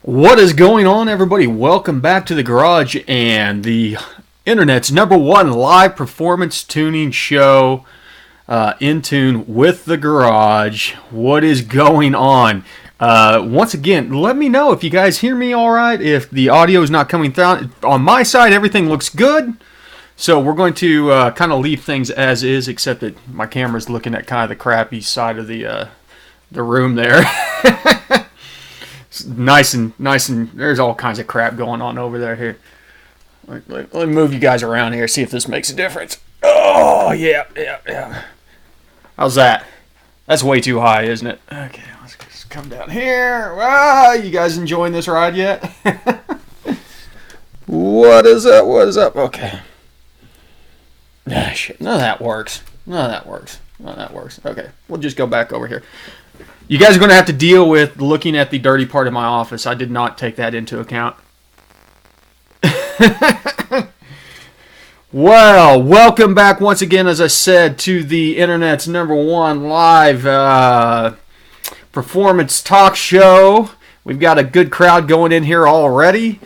What is going on, everybody? Welcome back to the garage and the internet's #1 live performance tuning show, In Tune with the Garage. What is going on? Once again, let me know if you guys hear me all right, if the audio is not coming through. On my side, everything looks good. So we're going to kind of leave things as is, except that my camera's looking at kind of the crappy side of the room there. Nice and there's all kinds of crap going on over there here. Let me move you guys around here, see if this makes a difference. Oh, yeah. How's that? That's way too high, isn't it? Okay, let's just come down here. You guys enjoying this ride yet? What is up? Okay. Shit, none of that works. Okay, we'll just go back over here. You guys are going to have to deal with looking at the dirty part of my office. I did not take that into account. Well, welcome back once again, as I said, to the internet's #1 live performance talk show. We've got a good crowd going in here already.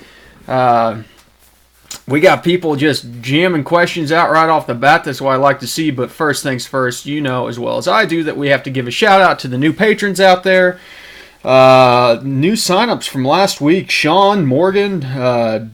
We got people just jamming questions out right off the bat. That's what I like to see. But first things first, you know as well as I do that we have to give a shout out to the new patrons out there. New signups from last week: Sean, Morgan,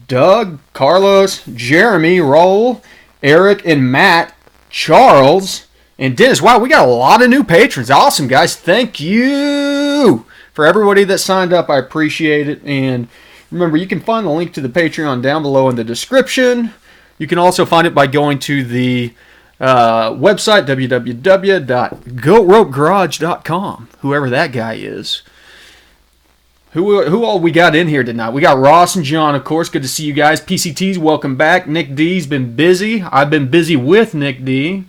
Doug, Carlos, Jeremy, Roll, Eric, and Matt, Charles, and Dennis. Wow, we got a lot of new patrons. Awesome, guys. Thank you for everybody that signed up. I appreciate it. And remember, you can find the link to the Patreon down below in the description. You can also find it by going to the website, www.goatropegarage.com, whoever that guy is. Who all we got in here tonight? We got Ross and John, of course. Good to see you guys. PCTs, welcome back. Nick D's been busy. I've been busy with Nick D.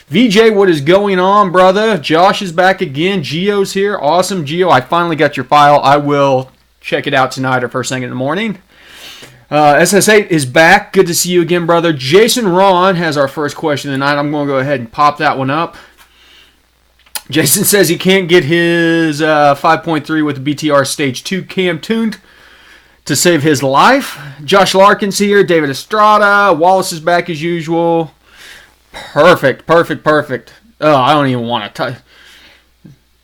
VJ, what is going on, brother? Josh is back again. Gio's here. Awesome, Gio. I finally got your file. I will check it out tonight or first thing in the morning. SS8 is back. Good to see you again, brother. Jason Ron has our first question tonight. I'm going to go ahead and pop that one up. Jason says he can't get his 5.3 with the BTR Stage 2 cam tuned to save his life. Josh Larkin's here. David Estrada. Wallace is back as usual. Perfect. Oh, I don't even want to type.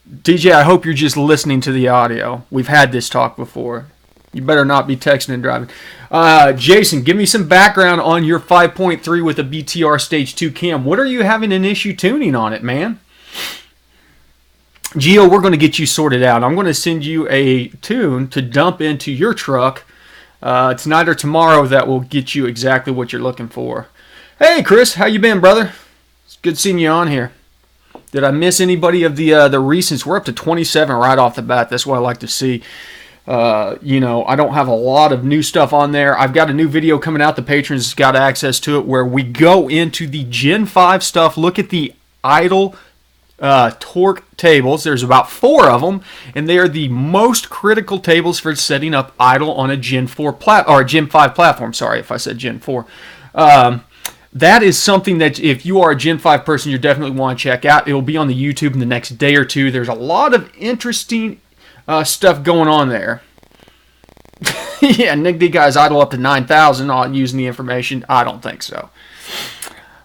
DJ, I hope you're just listening to the audio. We've had this talk before. You better not be texting and driving. Jason, give me some background on your 5.3 with a BTR Stage 2 cam. What are you having an issue tuning on it, man? Gio, we're going to get you sorted out. I'm going to send you a tune to dump into your truck tonight or tomorrow that will get you exactly what you're looking for. Hey, Chris, how you been, brother? It's good seeing you on here. Did I miss anybody of the recents? We're up to 27 right off the bat. That's what I like to see. I don't have a lot of new stuff on there. I've got a new video coming out. The patrons got access to it where we go into the Gen 5 stuff. Look at the idle torque tables. There's about 4 of them, and they are the most critical tables for setting up idle on a Gen 4 or Gen 5 platform. Sorry if I said Gen 4. That is something that if you are a Gen 5 person, you definitely want to check out. It will be on the YouTube in the next day or two. There's a lot of interesting stuff going on there. Yeah, Nick D guys idle up to 9,000 on using the information. I don't think so.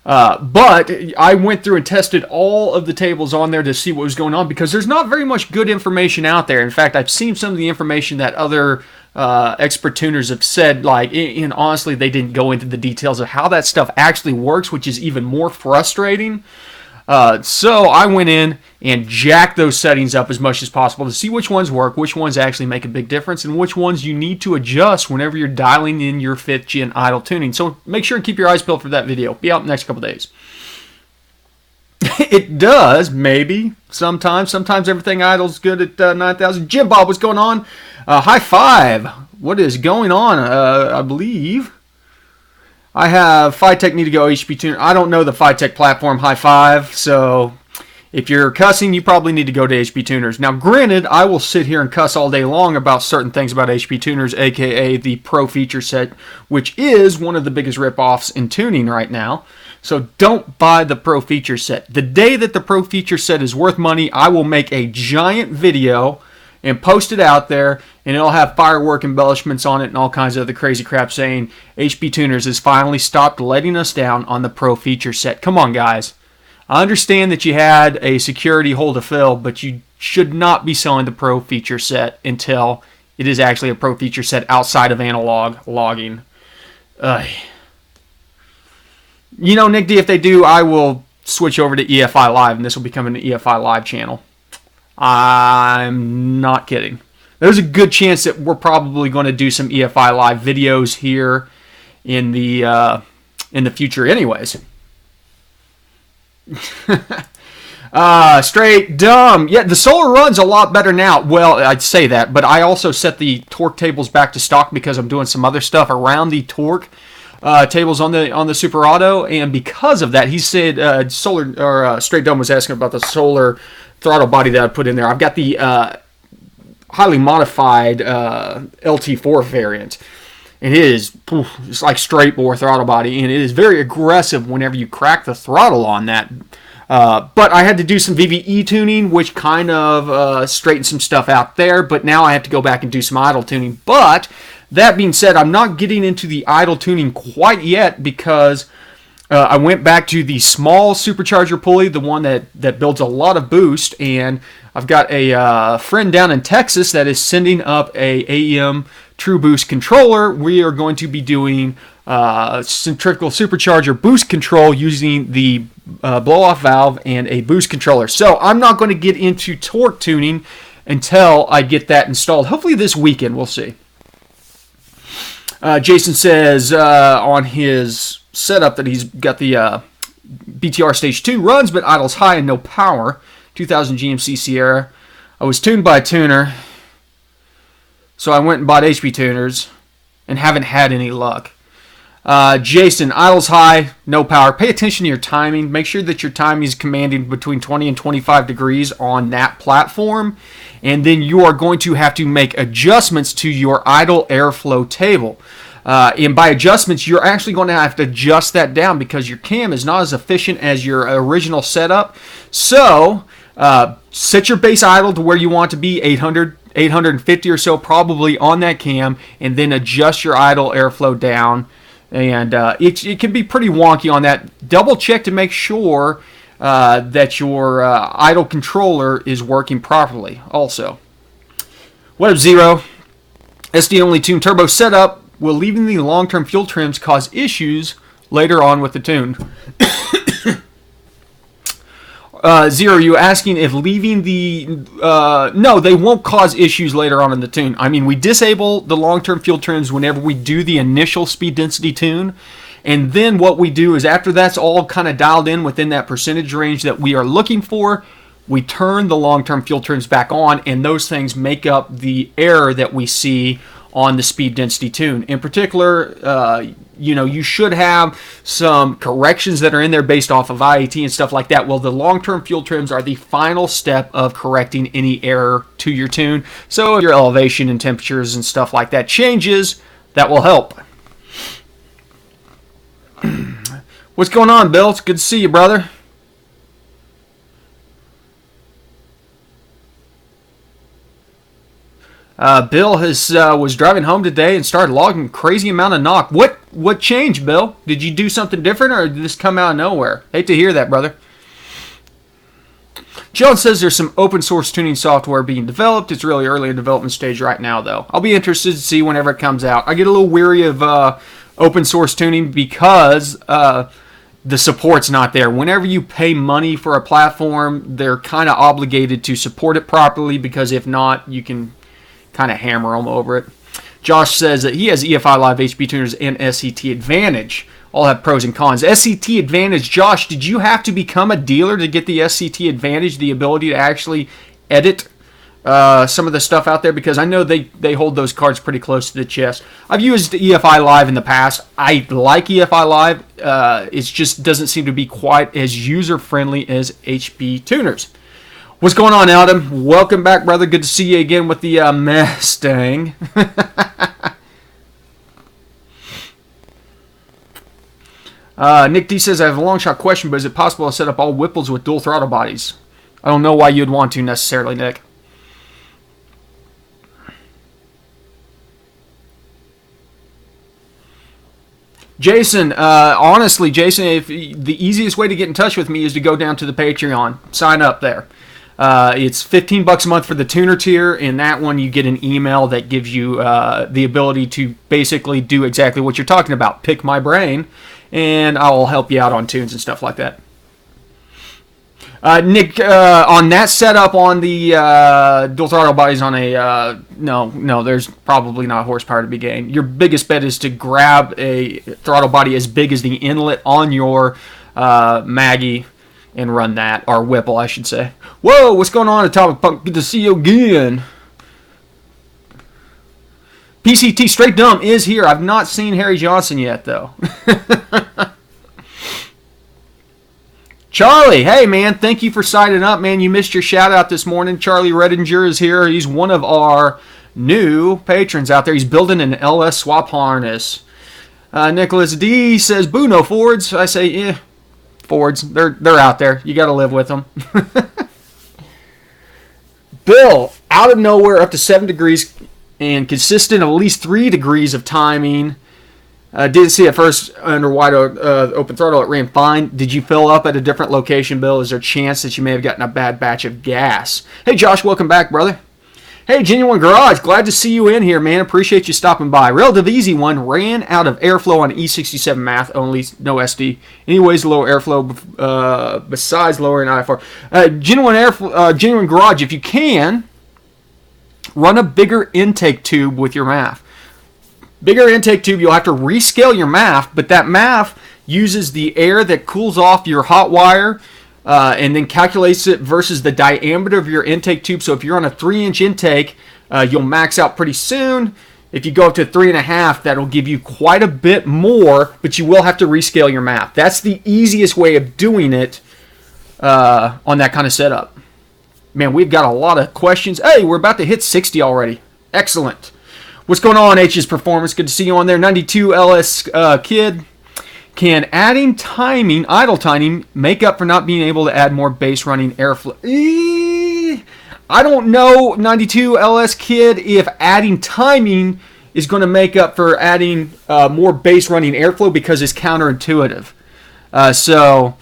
But I went through and tested all of the tables on there to see what was going on because there's not very much good information out there. In fact, I've seen some of the information that other expert tuners have said, and honestly, they didn't go into the details of how that stuff actually works, which is even more frustrating. So I went in and jacked those settings up as much as possible to see which ones work, which ones actually make a big difference, and which ones you need to adjust whenever you're dialing in your 5th gen idle tuning. So make sure and keep your eyes peeled for that video. Be out in the next couple days. It does, maybe, sometimes. Sometimes everything idle's good at 9,000. Jim Bob, what's going on? High five. What is going on? I believe I have Phytech need to go HP tuner. I don't know the Phytech platform. High five. So if you're cussing, you probably need to go to HP tuners. Now, granted, I will sit here and cuss all day long about certain things about HP tuners, aka the Pro feature set, which is one of the biggest ripoffs in tuning right now. So don't buy the Pro feature set. The day that the Pro feature set is worth money, I will make a giant video and post it out there, and it'll have firework embellishments on it and all kinds of other crazy crap saying HP Tuners has finally stopped letting us down on the Pro feature set. Come on, guys. I understand that you had a security hole to fill, but you should not be selling the Pro feature set until it is actually a Pro feature set outside of analog logging. You know, Nick D, if they do, I will switch over to EFI Live, and this will become an EFI Live channel. I'm not kidding. There's a good chance that we're probably going to do some EFI Live videos here in the future anyways. Straight dumb. Yeah, the solar runs a lot better now. Well, I'd say that, but I also set the torque tables back to stock because I'm doing some other stuff around the torque tables on the Super Auto, and because of that, he said Straight Dumb was asking about the solar throttle body that I put in there. I've got the highly modified LT4 variant, and it is it's like straight bore throttle body, and it is very aggressive whenever you crack the throttle on that. But I had to do some VVE tuning, which kind of straightened some stuff out there, but now I have to go back and do some idle tuning. But that being said, I'm not getting into the idle tuning quite yet because I went back to the small supercharger pulley, the one that builds a lot of boost, and I've got a friend down in Texas that is sending up a AEM True Boost controller. We are going to be doing centrifugal supercharger boost control using the blow-off valve and a boost controller. So I'm not going to get into torque tuning until I get that installed. Hopefully this weekend, we'll see. Jason says on his setup that he's got the BTR Stage 2 runs but idles high and no power. 2000 GMC Sierra. I was tuned by a tuner, so I went and bought HP tuners and haven't had any luck. Jason, idles high, no power. Pay attention to your timing. Make sure that your timing is commanding between 20 and 25 degrees on that platform. And then you are going to have to make adjustments to your idle airflow table. And by adjustments, you're actually going to have to adjust that down because your cam is not as efficient as your original setup. So set your base idle to where you want to be, 800, 850 or so probably on that cam, and then adjust your idle airflow down. And it can be pretty wonky on that. Double check to make sure that your idle controller is working properly also. What up, Zero? SD only tune turbo setup. Will leaving the long-term fuel trims cause issues later on with the tune? Zero, you asking if leaving the... no, they won't cause issues later on in the tune. I mean, we disable the long-term fuel trims whenever we do the initial speed density tune. And then what we do is after that's all kind of dialed in within that percentage range that we are looking for, we turn the long-term fuel trims back on, and those things make up the error that we see on the speed density tune. In particular, you should have some corrections that are in there based off of IAT and stuff like that. Well, the long-term fuel trims are the final step of correcting any error to your tune. So if your elevation and temperatures and stuff like that changes, that will help. What's going on, Bill? It's good to see you, brother. Bill was driving home today and started logging a crazy amount of knock. What changed, Bill? Did you do something different, or did this come out of nowhere? Hate to hear that, brother. John says there's some open source tuning software being developed. It's really early in development stage right now, though. I'll be interested to see whenever it comes out. I get a little weary of open source tuning because the support's not there. Whenever you pay money for a platform, they're kind of obligated to support it properly, because if not, you can kind of hammer them over it. Josh says that he has EFI Live HP tuners and SCT Advantage. All have pros and cons. SCT Advantage, Josh, did you have to become a dealer to get the SCT Advantage, the ability to actually edit some of the stuff out there? Because I know they hold those cards pretty close to the chest. I've used EFI Live in the past. I like EFI Live. It just doesn't seem to be quite as user-friendly as HP tuners. What's going on, Adam? Welcome back, brother. Good to see you again with the Mustang. Nick D says, I have a long shot question, but is it possible to set up all Whipples with dual throttle bodies? I don't know why you'd want to necessarily, Nick. Jason, honestly, Jason, if the easiest way to get in touch with me is to go down to the Patreon. Sign up there. It's $15 a month for the tuner tier. In that one, you get an email that gives you the ability to basically do exactly what you're talking about. Pick my brain, and I'll help you out on tunes and stuff like that. Nick, on that setup on the dual throttle bodies on a no, there's probably not horsepower to be gained. Your biggest bet is to grab a throttle body as big as the inlet on your Maggie and run that, or Whipple, I should say. Whoa, what's going on, Atomic Punk? Good to see you again. PCT Straight Dumb is here. I've not seen Harry Johnson yet, though. Charlie, hey man, thank you for signing up, man. You missed your shout out this morning. Charlie Redinger is here. He's one of our new patrons out there. He's building an LS swap harness. Nicholas D says, "Boo, no Fords." I say, Fords. They're out there. You got to live with them. Bill, out of nowhere, up to 7 degrees and consistent of at least 3 degrees of timing. Didn't see it first under wide open throttle. It ran fine. Did you fill up at a different location, Bill? Is there a chance that you may have gotten a bad batch of gas? Hey, Josh, welcome back, brother. Hey, Genuine Garage, glad to see you in here, man. Appreciate you stopping by. Relative easy one. Ran out of airflow on E67 math only, no SD. Anyways, low airflow besides lowering IFR. Genuine Garage, if you can, run a bigger intake tube with your MAF. Bigger intake tube, you'll have to rescale your MAF, but that MAF uses the air that cools off your hot wire and then calculates it versus the diameter of your intake tube. So if you're on a 3-inch intake, you'll max out pretty soon. If you go up to 3.5, that'll give you quite a bit more, but you will have to rescale your MAF. That's the easiest way of doing it on that kind of setup. Man, we've got a lot of questions. Hey, we're about to hit 60 already. Excellent. What's going on, H's Performance? Good to see you on there. 92 LS Kid. Can adding timing, idle timing, make up for not being able to add more base running airflow? I don't know, 92 LS Kid, if adding timing is going to make up for adding more base running airflow, because it's counterintuitive. So,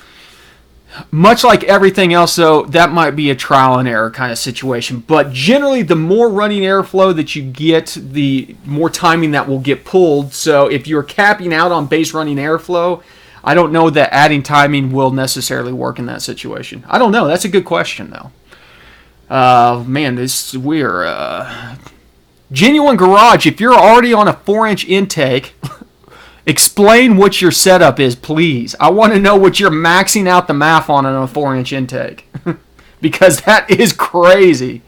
much like everything else, though, that might be a trial and error kind of situation. But generally, the more running airflow that you get, the more timing that will get pulled. So if you're capping out on base running airflow, I don't know that adding timing will necessarily work in that situation. I don't know. That's a good question, though. Man, we're Genuine Garage. If you're already on a 4-inch intake, explain what your setup is, please. I want to know what you're maxing out the MAF on a 4-inch intake. Because that is crazy.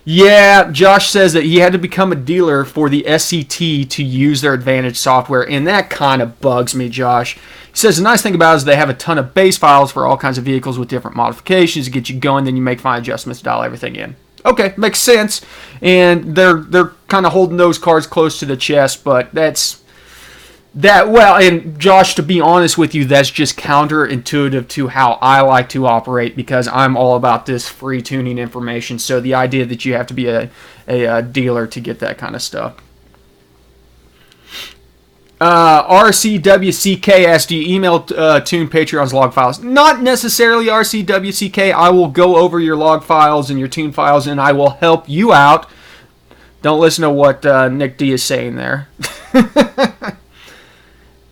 Yeah, Josh says that he had to become a dealer for the SCT to use their Advantage software, and that kind of bugs me, Josh. He says the nice thing about it is they have a ton of base files for all kinds of vehicles with different modifications to get you going, then you make fine adjustments to dial everything in. Okay, makes sense. And they're kind of holding those cards close to the chest, but well, and Josh, to be honest with you, that's just counterintuitive to how I like to operate, because I'm all about this free tuning information. So the idea that you have to be a dealer to get that kind of stuff. RCWCK email tune Patreon's log files. Not necessarily RCWCK. I will go over your log files and your tune files, and I will help you out. Don't listen to what Nick D is saying there.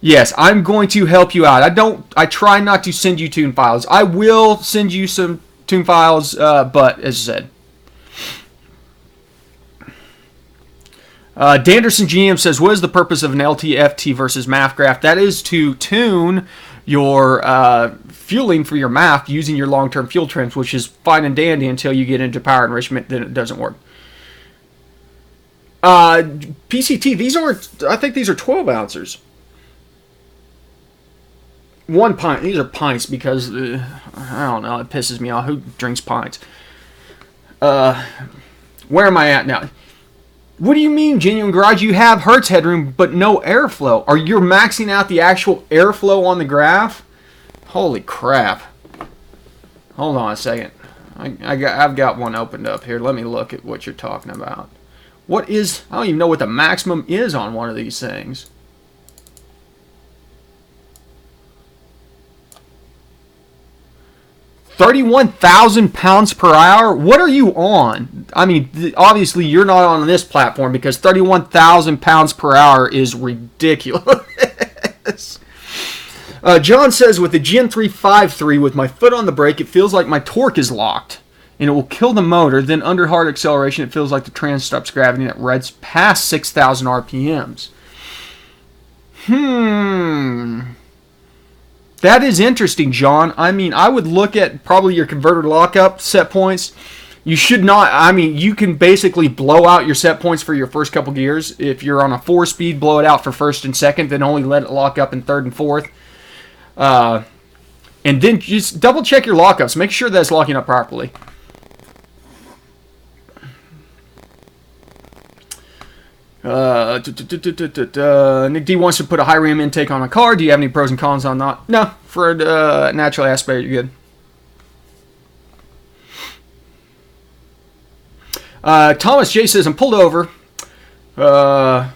Yes, I'm going to help you out. I try not to send you tune files. I will send you some tune files, but as I said. Danderson GM says, what is the purpose of an LTFT versus MAF graph? That is to tune your fueling for your MAF using your long-term fuel trims, which is fine and dandy until you get into power enrichment, then it doesn't work. PCT, I think these are 12 ounces. 1 pint. These are pints because, I don't know, it pisses me off. Who drinks pints? Where am I at now? What do you mean, Genuine Garage? You have Hertz headroom, but no airflow. Are you maxing out the actual airflow on the graph? Holy crap. Hold on a second. I've got one opened up here. Let me look at what you're talking about. I don't even know what the maximum is on one of these things. 31,000 pounds per hour? What are you on? I mean, obviously you're not on this platform because 31,000 pounds per hour is ridiculous. John says, with the Gen 353, with my foot on the brake, it feels like my torque is locked and it will kill the motor. Then under hard acceleration, it feels like the trans stops gravity and it revs past 6,000 RPMs. That is interesting, John. I mean, I would look at probably your converter lockup set points. You should not, I mean, you can basically blow out your set points for your first couple gears. If you're on a 4-speed, blow it out for first and second, then only let it lock up in third and fourth. And then just double check your lockups. Make sure that's locking up properly. Nick D wants to put a high ram intake on a car. Do you have any pros and cons on that? No, for natural aspect, you're good. Thomas J says, I'm pulled over, and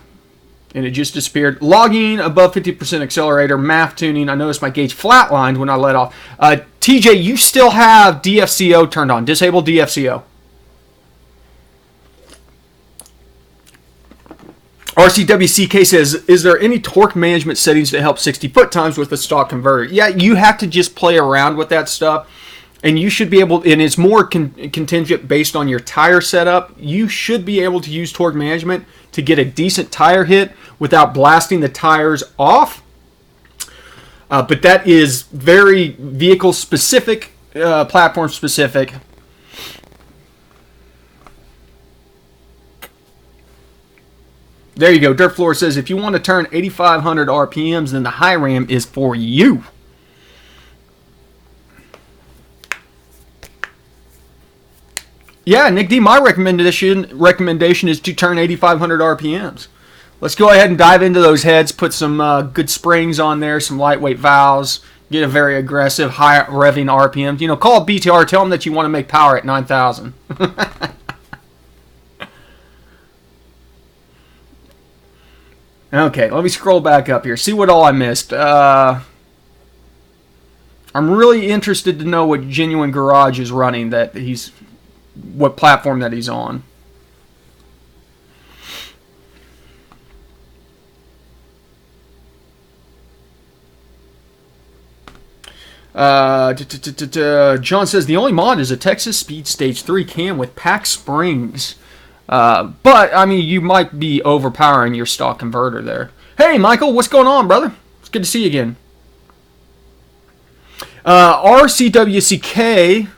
it just disappeared. Logging above 50% accelerator, math tuning. I noticed my gauge flatlined when I let off. TJ, you still have DFCO turned on. Disable DFCO. RCWCK says, is there any torque management settings to help 60 foot times with the stock converter? Yeah, you have to just play around with that stuff. And you should be able, and it's more contingent based on your tire setup. You should be able to use torque management to get a decent tire hit without blasting the tires off. But that is very vehicle specific, platform specific. There you go. Dirt Floor says, if you want to turn 8,500 RPMs, then the high ram is for you. Yeah, Nick D, my recommendation is to turn 8,500 RPMs. Let's go ahead and dive into those heads, put some good springs on there, some lightweight valves, get a very aggressive, high revving RPMs. You know, call it BTR, tell them that you want to make power at 9,000. Okay, let me scroll back up here. See what all I missed. I'm really interested to know what Genuine Garage is running, what platform that he's on. John says, the only mod is a Texas Speed Stage 3 cam with pack springs. But, I mean, you might be overpowering your stock converter there. Hey, Michael, what's going on, brother? It's good to see you again. RCWCK,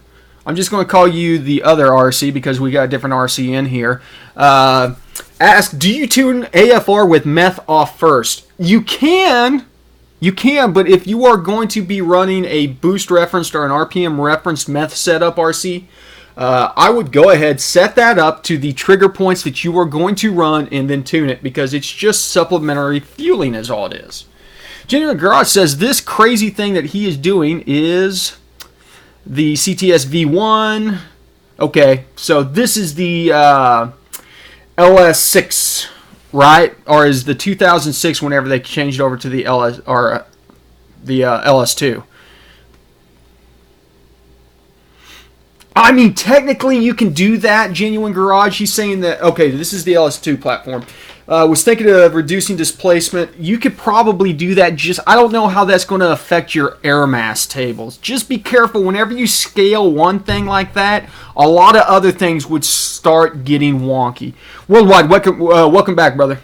I'm just going to call you the other RC because we got a different RC in here. Ask, do you tune AFR with meth off first? You can, but if you are going to be running a boost referenced or an RPM referenced meth setup RC, I would go ahead, set that up to the trigger points that you are going to run and then tune it because it's just supplementary fueling is all it is. Genuine Garage says this crazy thing that he is doing is the CTS V1. Okay, so this is the LS6, right? Or is the 2006 whenever they changed over to the LS2? I mean, technically you can do that, Genuine Garage. He's saying that, okay, this is the LS2 platform. Was thinking of reducing displacement. You could probably do that. Just, I don't know how that's going to affect your air mass tables. Just be careful. Whenever you scale one thing like that, a lot of other things would start getting wonky. Worldwide, welcome back, brother.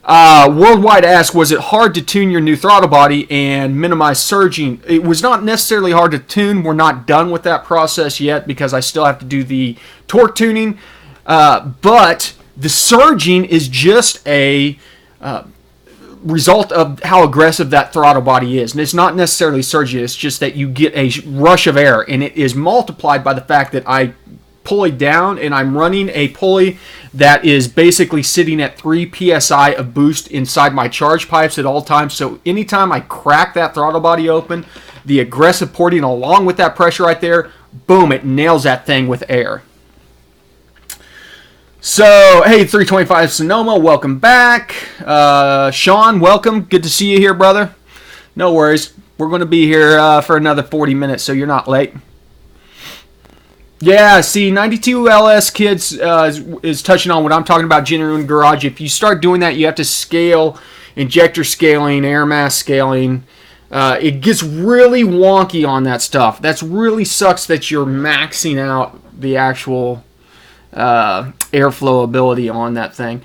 Worldwide asks, was it hard to tune your new throttle body and minimize surging? It was not necessarily hard to tune. We're not done with that process yet because I still have to do the torque tuning. But the surging is just a result of how aggressive that throttle body is. And it's not necessarily surging. It's just that you get a rush of air. And it is multiplied by the fact that I pulley down and I'm running a pulley that is basically sitting at 3 psi of boost inside my charge pipes at all times. So anytime I crack that throttle body open, the aggressive porting along with that pressure right there, boom, it nails that thing with air. So, hey, 325 Sonoma, welcome back. Sean, welcome. Good to see you here, brother. No worries. We're going to be here for another 40 minutes, so you're not late. Yeah, see, 92LS Kids is touching on what I'm talking about, genuine garage. If you start doing that, you have to scale, injector scaling, air mass scaling. It gets really wonky on that stuff. That's really sucks that you're maxing out the actual airflow ability on that thing.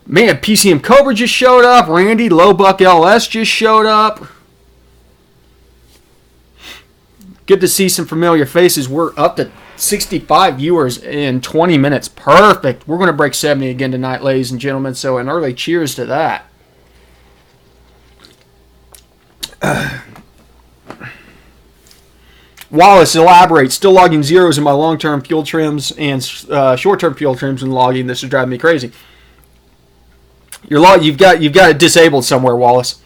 Man, PCM Cobra just showed up. Randy, Lowbuck LS just showed up. Good to see some familiar faces. We're up to 65 viewers in 20 minutes. Perfect. We're going to break 70 again tonight, ladies and gentlemen. So an early cheers to that. Wallace elaborates. Still logging zeros in my long-term fuel trims and short-term fuel trims and logging. This is driving me crazy. You've got it disabled somewhere, Wallace.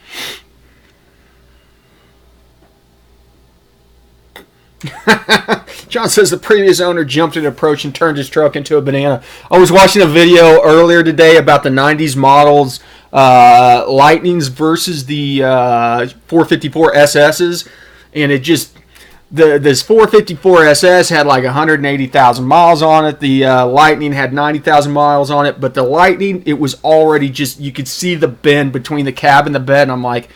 John says the previous owner jumped an approach and turned his truck into a banana. I was watching a video earlier today about the 90s models, Lightnings versus the 454 SSs, and it just this 454 SS had like 180,000 miles on it. The Lightning had 90,000 miles on it, but the Lightning, it was already just, you could see the bend between the cab and the bed, and I'm like,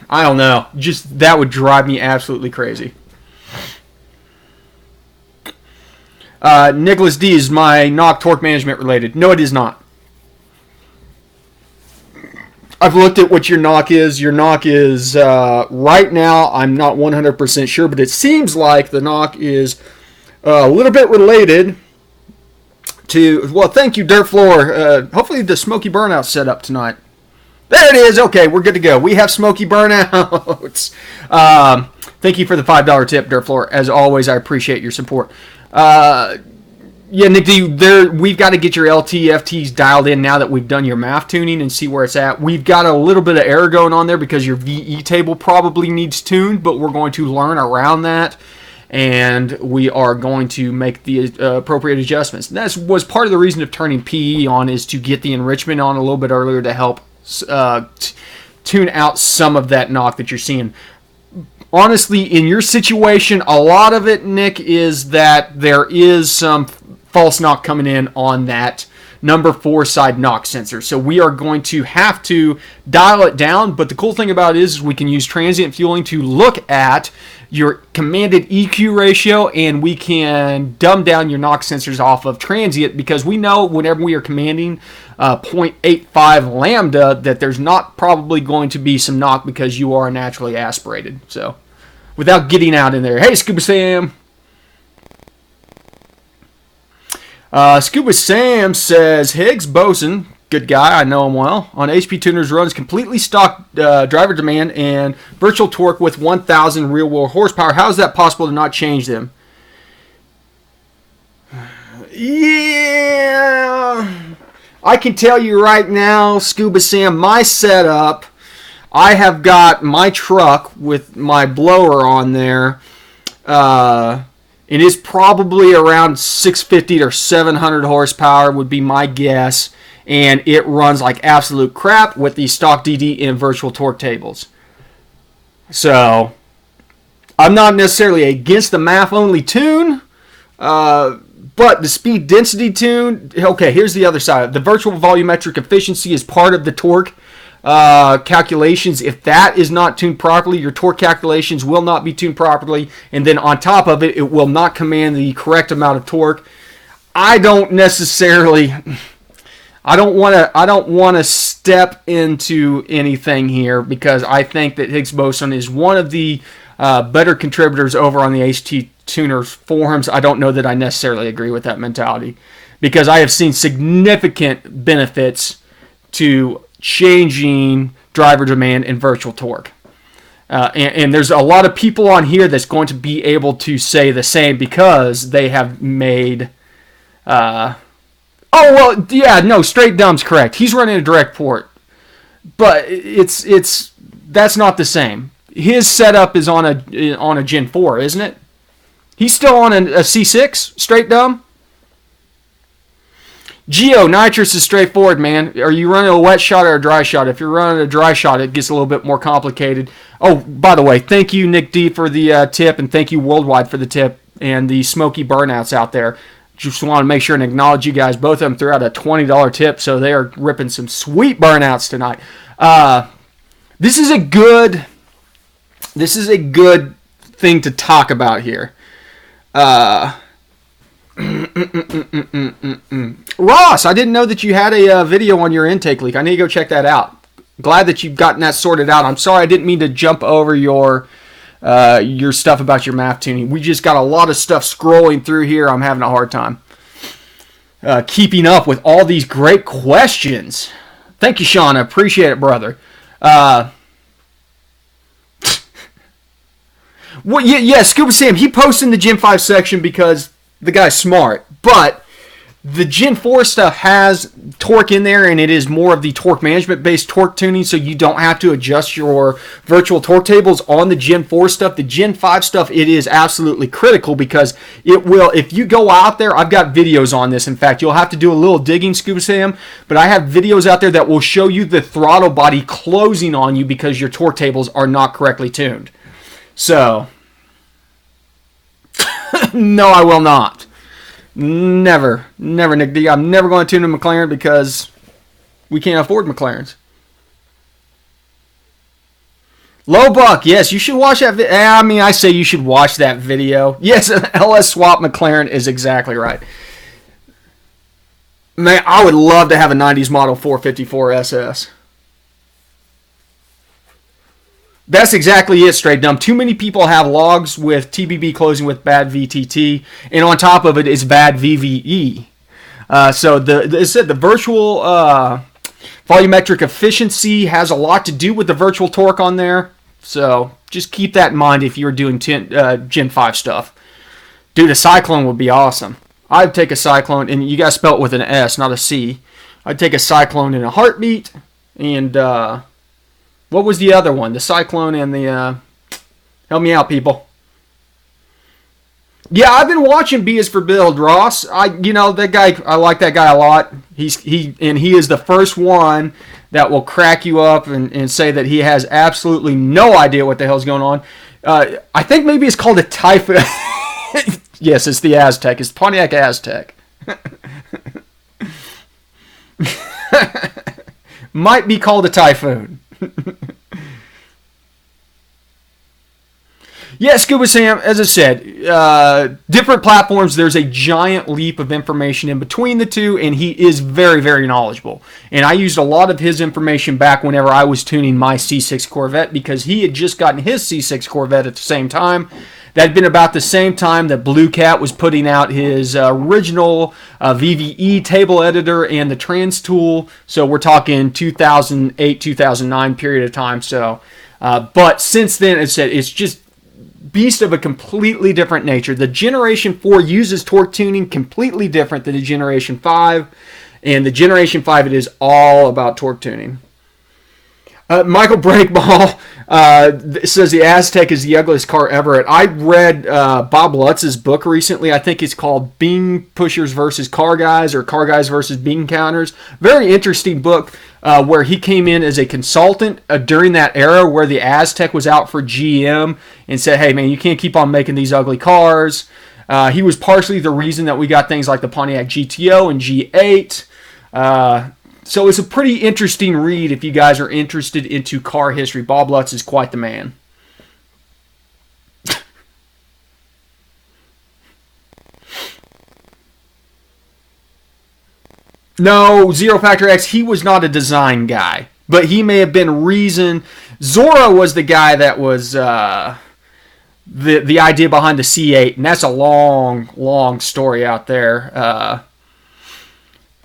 I don't know, just that would drive me absolutely crazy. Nicholas D, is my knock torque management related? No, it is not. I've looked at what your knock is. Your knock is, right now, I'm not 100% sure, but it seems like the knock is a little bit related to, well, thank you, Dirt Floor. Hopefully the Smoky Burnout set up tonight. There it is. Okay, we're good to go. We have Smoky Burnouts. Thank you for the $5 tip, Dirt Floor. As always, I appreciate your support. Yeah, Nick, we've got to get your LTFTs dialed in now that we've done your MAF tuning and see where it's at. We've got a little bit of error going on there because your VE table probably needs tuned, but we're going to learn around that, and we are going to make the appropriate adjustments. And that was part of the reason of turning PE on, is to get the enrichment on a little bit earlier to help tune out some of that knock that you're seeing. Honestly, in your situation, a lot of it, Nick, is that there is some false knock coming in on that number 4 side knock sensor. So we are going to have to dial it down. But the cool thing about it is we can use transient fueling to look at your commanded EQ ratio, and we can dumb down your knock sensors off of transient, because we know whenever we are commanding 0.85 lambda that there's not probably going to be some knock because you are naturally aspirated. So without getting out in there. Hey, Scuba Sam. Scuba Sam says, Higgs Boson, good guy, I know him well, on HP Tuners runs completely stock driver demand and virtual torque with 1,000 real world horsepower. How is that possible to not change them? Yeah, I can tell you right now, Scuba Sam, my setup, I have got my truck with my blower on there. It is probably around 650 or 700 horsepower would be my guess. And it runs like absolute crap with the stock DD and virtual torque tables. So, I'm not necessarily against the MAF only tune. But the speed density tune, okay, here's the other side. The virtual volumetric efficiency is part of the torque calculations. If that is not tuned properly, your torque calculations will not be tuned properly, and then on top of it, it will not command the correct amount of torque. I don't want to step into anything here, because I think that Higgs Boson is one of the better contributors over on the HT Tuners forums. I don't know that I necessarily agree with that mentality, because I have seen significant benefits to changing driver demand and virtual torque. And there's a lot of people on here that's going to be able to say the same, because they have made... oh, well, yeah, no, Straight Dumb's correct. He's running a direct port. But that's not the same. His setup is on a Gen 4, isn't it? He's still on a C6, Straight Dumb? Geo, nitrous is straightforward, man. Are you running a wet shot or a dry shot? If you're running a dry shot, it gets a little bit more complicated. Oh, by the way, thank you, Nick D, for the tip, and thank you, Worldwide, for the tip, and the smoky burnouts out there. Just want to make sure and acknowledge you guys. Both of them threw out a $20 tip, so they are ripping some sweet burnouts tonight. This is a good thing to talk about here. Ross, I didn't know that you had a video on your intake leak. I need to go check that out. Glad that you've gotten that sorted out. I'm sorry I didn't mean to jump over your stuff about your MAF tuning. We just got a lot of stuff scrolling through here. I'm having a hard time keeping up with all these great questions. Thank you, Sean. I appreciate it, brother. Well, yeah, Scuba Sam, he posts in the Gen 5 section because the guy's smart. But the Gen 4 stuff has torque in there, and it is more of the torque management-based torque tuning, so you don't have to adjust your virtual torque tables on the Gen 4 stuff. The Gen 5 stuff, it is absolutely critical because it will, if you go out there, I've got videos on this. In fact, you'll have to do a little digging, Scuba Sam, but I have videos out there that will show you the throttle body closing on you because your torque tables are not correctly tuned. So, no, I will not. Never, Nick D. I'm never going to tune a McLaren because we can't afford McLarens. Low Buck, yes, you should watch that. I say you should watch that video. Yes, an LS swap McLaren is exactly right. Man, I would love to have a 90s model 454 SS. That's exactly it, Straight Dumb. Too many people have logs with TBB closing with bad VTT, and on top of it is bad VVE. So the virtual volumetric efficiency has a lot to do with the virtual torque on there. So just keep that in mind if you're doing Gen 5 stuff. Dude, a Cyclone would be awesome. I'd take a Cyclone, and you guys spell it with an S, not a C. I'd take a Cyclone in a heartbeat, and what was the other one? The Cyclone and the... help me out, people. Yeah, I've been watching B is for Build, Ross. That guy, I like that guy a lot. He is the first one that will crack you up and say that he has absolutely no idea what the hell's going on. I think maybe it's called a Typhoon. Yes, it's the Aztec. It's Pontiac Aztec. Might be called a Typhoon. Yeah, Scuba Sam, as I said, different platforms, there's a giant leap of information in between the two, and he is very, very knowledgeable. And I used a lot of his information back whenever I was tuning my C6 Corvette because he had just gotten his C6 Corvette at the same time. That had been about the same time that Blue Cat was putting out his original VVE table editor and the trans tool. So we're talking 2008, 2009 period of time. So, but since then, as I said, it's just beast of a completely different nature. The Generation 4 uses torque tuning completely different than the Generation 5. And the Generation 5, it is all about torque tuning. Michael Breakball says the Aztec is the ugliest car ever. I read Bob Lutz's book recently. I think it's called Bean Pushers versus Car Guys, or Car Guys versus Bean Counters. Very interesting book where he came in as a consultant during that era where the Aztec was out for GM and said, hey, man, you can't keep on making these ugly cars. He was partially the reason that we got things like the Pontiac GTO and G8. So it's a pretty interesting read if you guys are interested into car history. Bob Lutz is quite the man. No, Zero Factor X, he was not a design guy. But he may have been reason. Zora was the guy that was the idea behind the C8. And that's a long, long story out there.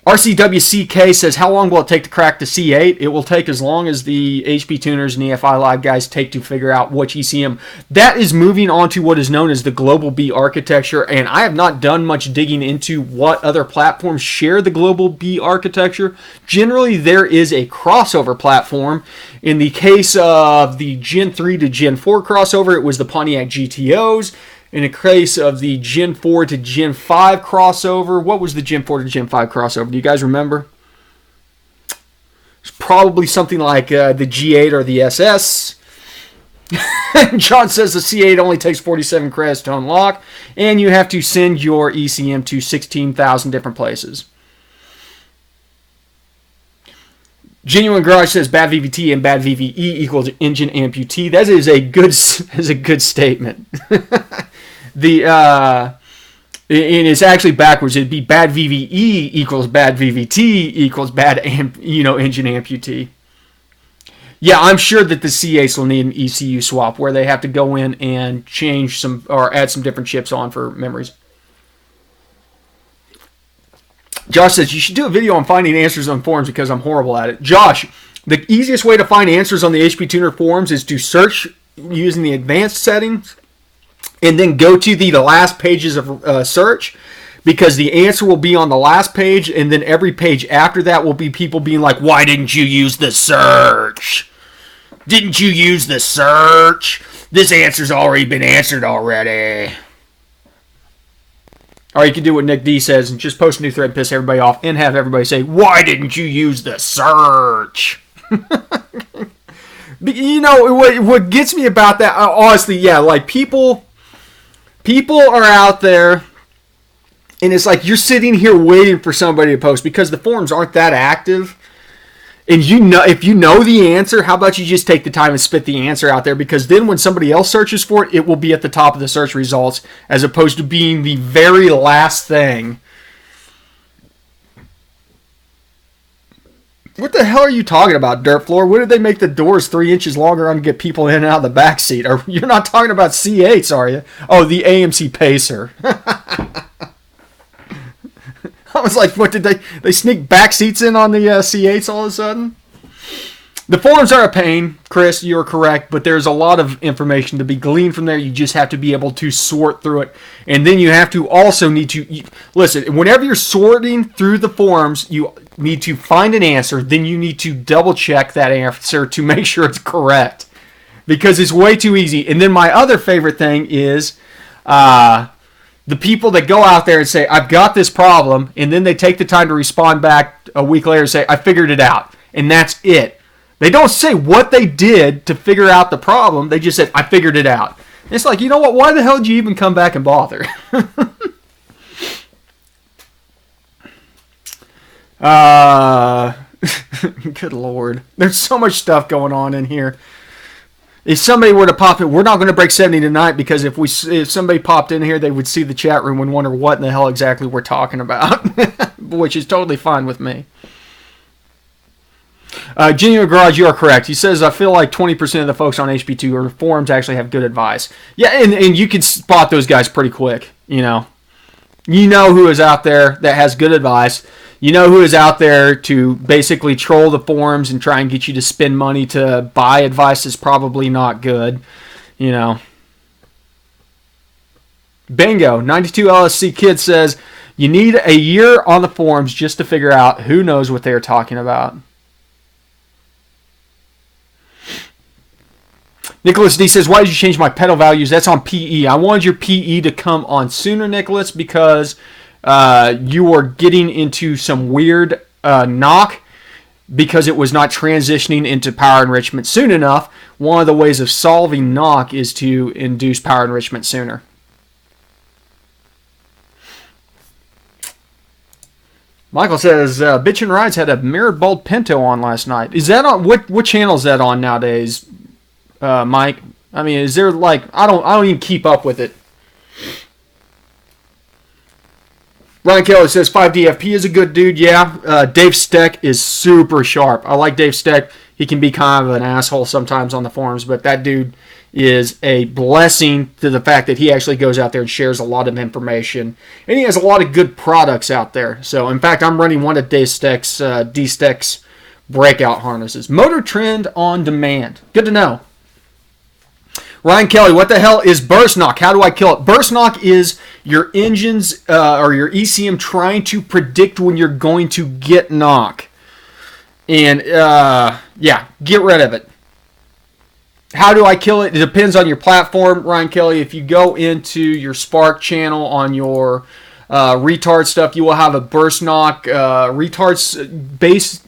RCWCK says, how long will it take to crack the C8? It will take as long as the HP tuners and EFI Live guys take to figure out which ECM. That is moving on to what is known as the Global B architecture, and I have not done much digging into what other platforms share the Global B architecture. Generally, there is a crossover platform. In the case of the Gen 3 to Gen 4 crossover, it was the Pontiac GTOs. In the case of the Gen 4 to Gen 5 crossover, what was the Gen 4 to Gen 5 crossover? Do you guys remember? It's probably something like the G8 or the SS. John says the C8 only takes 47 credits to unlock, and you have to send your ECM to 16,000 different places. Genuine Garage says bad VVT and bad VVE equals engine amputee. That is a good statement. And it's actually backwards. It'd be bad VVE equals bad VVT equals bad engine amputee. Yeah, I'm sure that the C8s will need an ECU swap where they have to go in and change some or add some different chips on for memories. Josh says, you should do a video on finding answers on forums because I'm horrible at it. Josh, the easiest way to find answers on the HP Tuner forums is to search using the advanced settings and then go to the last pages of search, because the answer will be on the last page, and then every page after that will be people being like, why didn't you use the search? Didn't you use the search? This answer's already been answered already. Or you can do what Nick D says and just post a new thread, piss everybody off, and have everybody say, why didn't you use the search? You know, what gets me about that, honestly, yeah, like people are out there, and it's like you're sitting here waiting for somebody to post because the forums aren't that active. And you know, if you know the answer, how about you just take the time and spit the answer out there? Because then when somebody else searches for it, it will be at the top of the search results as opposed to being the very last thing. What the hell are you talking about, Dirt Floor? What did they make the doors 3 inches longer on to get people in and out of the back seat? Or you're not talking about C8s, are you? Oh, the AMC Pacer. I was like, what, did they sneak back seats in on the C8s all of a sudden? The forums are a pain, Chris, you're correct, but there's a lot of information to be gleaned from there. You just have to be able to sort through it. And then you have to also need to, listen, whenever you're sorting through the forums, you need to find an answer, then you need to double check that answer to make sure it's correct. Because it's way too easy. And then my other favorite thing is, the people that go out there and say, I've got this problem, and then they take the time to respond back a week later and say, I figured it out. And that's it. They don't say what they did to figure out the problem. They just said, I figured it out. And it's like, you know what? Why the hell did you even come back and bother? Good Lord. There's so much stuff going on in here. If somebody were to pop in, we're not going to break 70 tonight because if somebody popped in here, they would see the chat room and wonder what in the hell exactly we're talking about, which is totally fine with me. Genuine Garage, you are correct. He says, I feel like 20% of the folks on HP2 or forums actually have good advice. Yeah, and you can spot those guys pretty quick, you know. You know who is out there that has good advice. You know who is out there to basically troll the forums and try and get you to spend money to buy advice that's probably not good. You know. Bingo. 92 LSC Kid says, you need a year on the forums just to figure out who knows what they're talking about. Nicholas D says, why did you change my pedal values? That's on PE. I wanted your PE to come on sooner, Nicholas, because you were getting into some weird knock because it was not transitioning into power enrichment soon enough. One of the ways of solving knock is to induce power enrichment sooner. Michael says, Bitchin' Rides had a mirrored bulb Pinto on last night. Is that on, what channel is that on nowadays, Mike? I mean, is there like, I don't even keep up with it. Ryan Keller says 5DFP is a good dude. Yeah, Dave Steck is super sharp. I like Dave Steck. He can be kind of an asshole sometimes on the forums, but that dude is a blessing to the fact that he actually goes out there and shares a lot of information. And he has a lot of good products out there. So, in fact, I'm running one of Dave Steck's D-Steck's breakout harnesses. Motor Trend on Demand. Good to know. Ryan Kelly, what the hell is burst knock? How do I kill it? Burst knock is your engine's or your ECM trying to predict when you're going to get knock. And, yeah, get rid of it. How do I kill it? It depends on your platform, Ryan Kelly. If you go into your Spark channel on your retard stuff, you will have a burst knock retard base,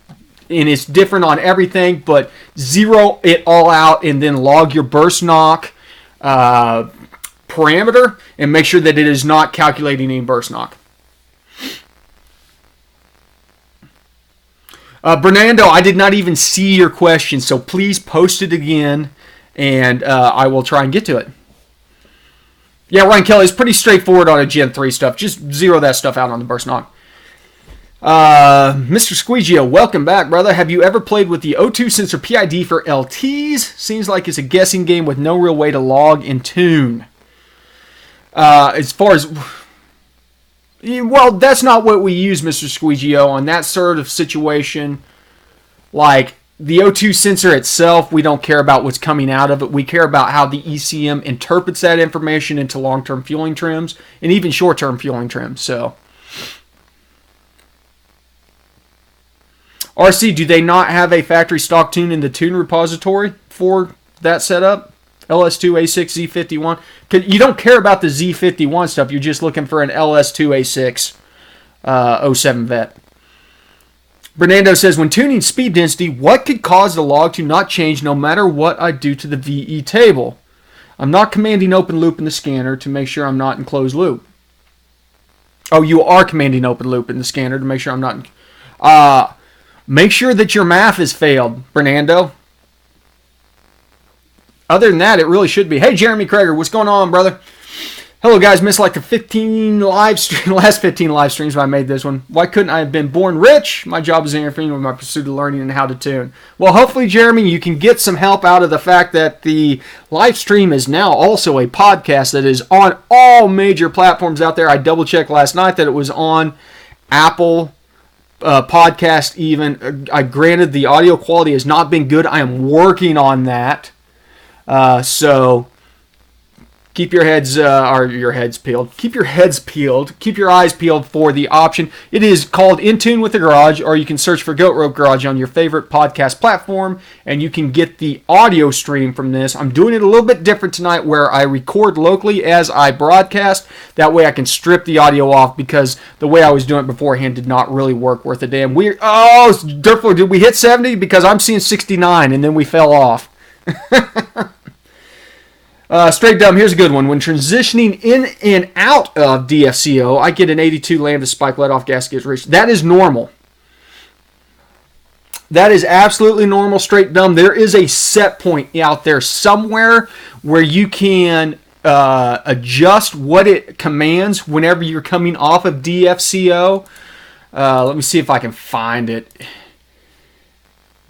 and it's different on everything, but zero it all out and then log your burst knock parameter and make sure that it is not calculating any burst knock. Bernardo, I did not even see your question, so please post it again, and I will try and get to it. Yeah, Ryan Kelly, it's pretty straightforward on a Gen 3 stuff. Just zero that stuff out on the burst knock. Mr. Squeegeo, welcome back, brother. Have you ever played with the O2 sensor PID for LTs? Seems like it's a guessing game with no real way to log and tune. As far as... Well, that's not what we use, Mr. Squeegeo, on that sort of situation. Like, the O2 sensor itself, we don't care about what's coming out of it. We care about how the ECM interprets that information into long-term fueling trims and even short-term fueling trims. So, RC, do they not have a factory stock tune in the tune repository for that setup? LS2 A6 Z51. You don't care about the Z51 stuff. You're just looking for an LS2 A6 07 vet. Bernardo says, when tuning speed density, what could cause the log to not change no matter what I do to the VE table? I'm not commanding open loop in the scanner to make sure I'm not in closed loop. Oh, you are commanding open loop in the scanner to make sure I'm not in... make sure that your math has failed, Bernardo. Other than that, it really should be. Hey, Jeremy Krager, what's going on, brother? Hello, guys. Missed like the last 15 live streams when I made this one. Why couldn't I have been born rich? My job is interfering with my pursuit of learning and how to tune. Well, hopefully, Jeremy, you can get some help out of the fact that the live stream is now also a podcast that is on all major platforms out there. I double-checked last night that it was on Apple Podcast even. Granted, the audio quality has not been good. I am working on that. So keep your heads peeled. Keep your heads peeled. Keep your eyes peeled for the option. It is called In Tune with the Garage, or you can search for Goat Rope Garage on your favorite podcast platform, and you can get the audio stream from this. I'm doing it a little bit different tonight, where I record locally as I broadcast. That way I can strip the audio off, because the way I was doing it beforehand did not really work worth a damn. Did we hit 70? Because I'm seeing 69, and then we fell off. Straight dumb, here's a good one. When transitioning in and out of DFCO, I get an 82 lambda spike let off gasket reached. That is normal. That is absolutely normal, straight dumb. There is a set point out there somewhere where you can adjust what it commands whenever you're coming off of DFCO. Let me see if I can find it.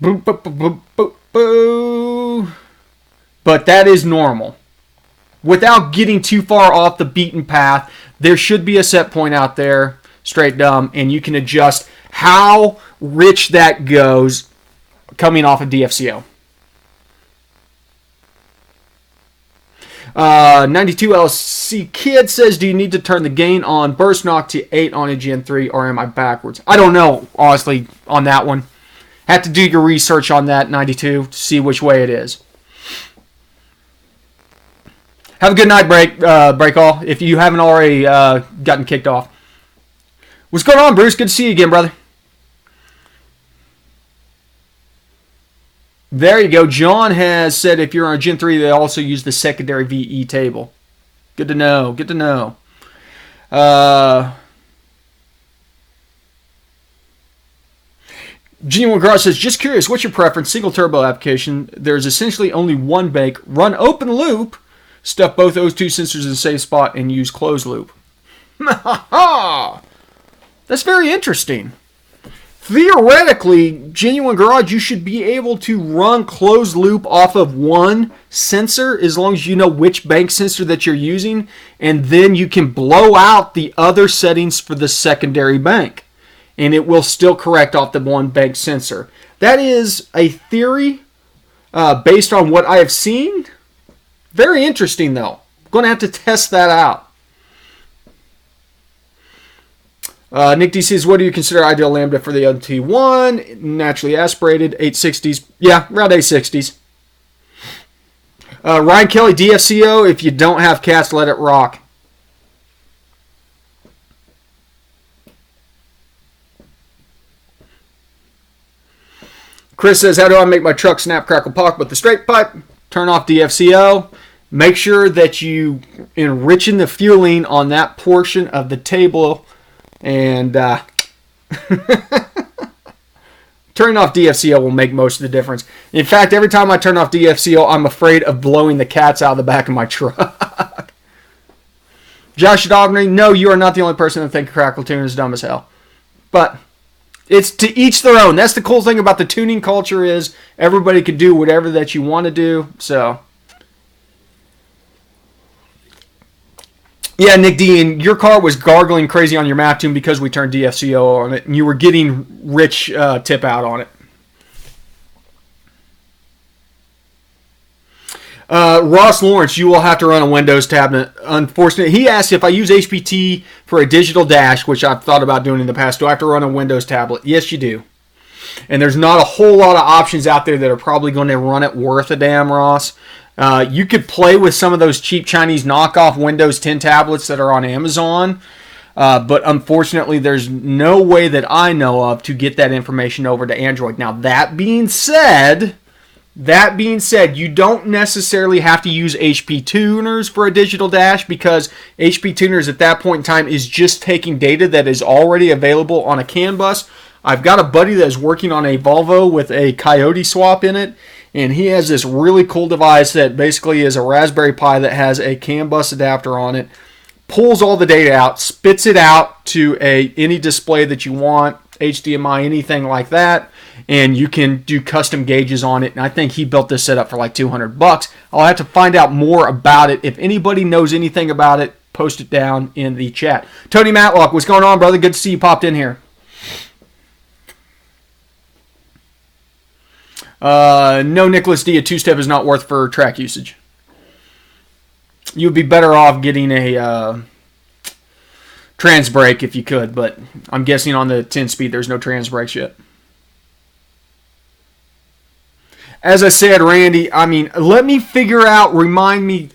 Boop, boop, boop, boop, boop, boo. But that is normal. Without getting too far off the beaten path, there should be a set point out there, straight dumb, and you can adjust how rich that goes coming off of DFCO. 92 LC Kid says, do you need to turn the gain on burst knock to 8 on a Gen 3, or am I backwards? I don't know, honestly, on that one. Have to do your research on that, 92, to see which way it is. Have a good night, break all, if you haven't already gotten kicked off. What's going on, Bruce? Good to see you again, brother. There you go. John has said if you're on Gen 3, they also use the secondary VE table. Good to know. Good to know. Genuine Garage says, just curious, what's your preference? Single turbo application. There's essentially only one bank. Run open loop. Stuff both those two sensors in the same spot and use closed loop. That's very interesting. Theoretically, Genuine Garage, you should be able to run closed loop off of one sensor as long as you know which bank sensor that you're using, and then you can blow out the other settings for the secondary bank, and it will still correct off the one bank sensor. That is a theory based on what I have seen. Very interesting, though. I'm going to have to test that out. Nick D says, what do you consider ideal lambda for the LT1? Naturally aspirated, 860s. Yeah, around 860s. Ryan Kelly, DFCO, if you don't have cats, let it rock. Chris says, how do I make my truck snap, crackle, pop with the straight pipe? Turn off DFCO. Make sure that you enrichen the fueling on that portion of the table. And turning off DFCO will make most of the difference. In fact, every time I turn off DFCO, I'm afraid of blowing the cats out of the back of my truck. Josh Daubney, no, you are not the only person that thinks crackle tune is dumb as hell. But it's to each their own. That's the cool thing about the tuning culture is everybody can do whatever that you want to do. So, yeah, Nick D, and your car was gargling crazy on your map tune because we turned DFCO on it, and you were getting rich tip out on it. Ross Lawrence, you will have to run a Windows tablet. Unfortunately, he asked if I use HPT for a digital dash, which I've thought about doing in the past. Do I have to run a Windows tablet? Yes, you do. And there's not a whole lot of options out there that are probably going to run it worth a damn, Ross. You could play with some of those cheap Chinese knockoff Windows 10 tablets that are on Amazon. But unfortunately, there's no way that I know of to get that information over to Android. Now, that being said, you don't necessarily have to use HP tuners for a digital dash because HP tuners at that point in time is just taking data that is already available on a CAN bus. I've got a buddy that is working on a Volvo with a Coyote swap in it, and he has this really cool device that basically is a Raspberry Pi that has a CAN bus adapter on it, pulls all the data out, spits it out to any display that you want, HDMI, anything like that, and you can do custom gauges on it. And I think he built this setup for like $200. I'll have to find out more about it. If anybody knows anything about it, post it down in the chat. Tony Matlock, what's going on, brother? Good to see you popped in here. No, Nicholas D, a two-step is not worth for track usage. You'd be better off getting a trans brake if you could, but I'm guessing on the 10-speed there's no trans brakes yet. As I said, Randy, I mean, let me figure out, remind me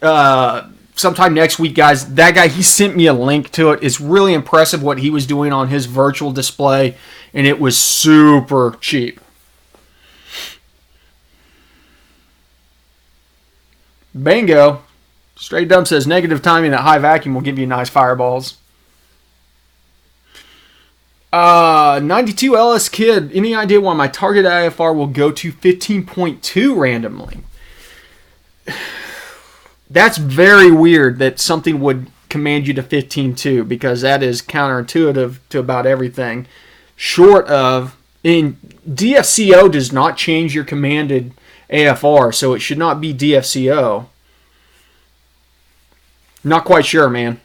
sometime next week, guys. That guy, he sent me a link to it. It's really impressive what he was doing on his virtual display, and it was super cheap. Bingo. Straight Dumb says, negative timing at high vacuum will give you nice fireballs. 92 LS Kid, any idea why my target IFR will go to 15.2 randomly? That's very weird that something would command you to 15.2 because that is counterintuitive to about everything. Short of, DFCO does not change your commanded AFR, so it should not be DFCO. Not quite sure, man.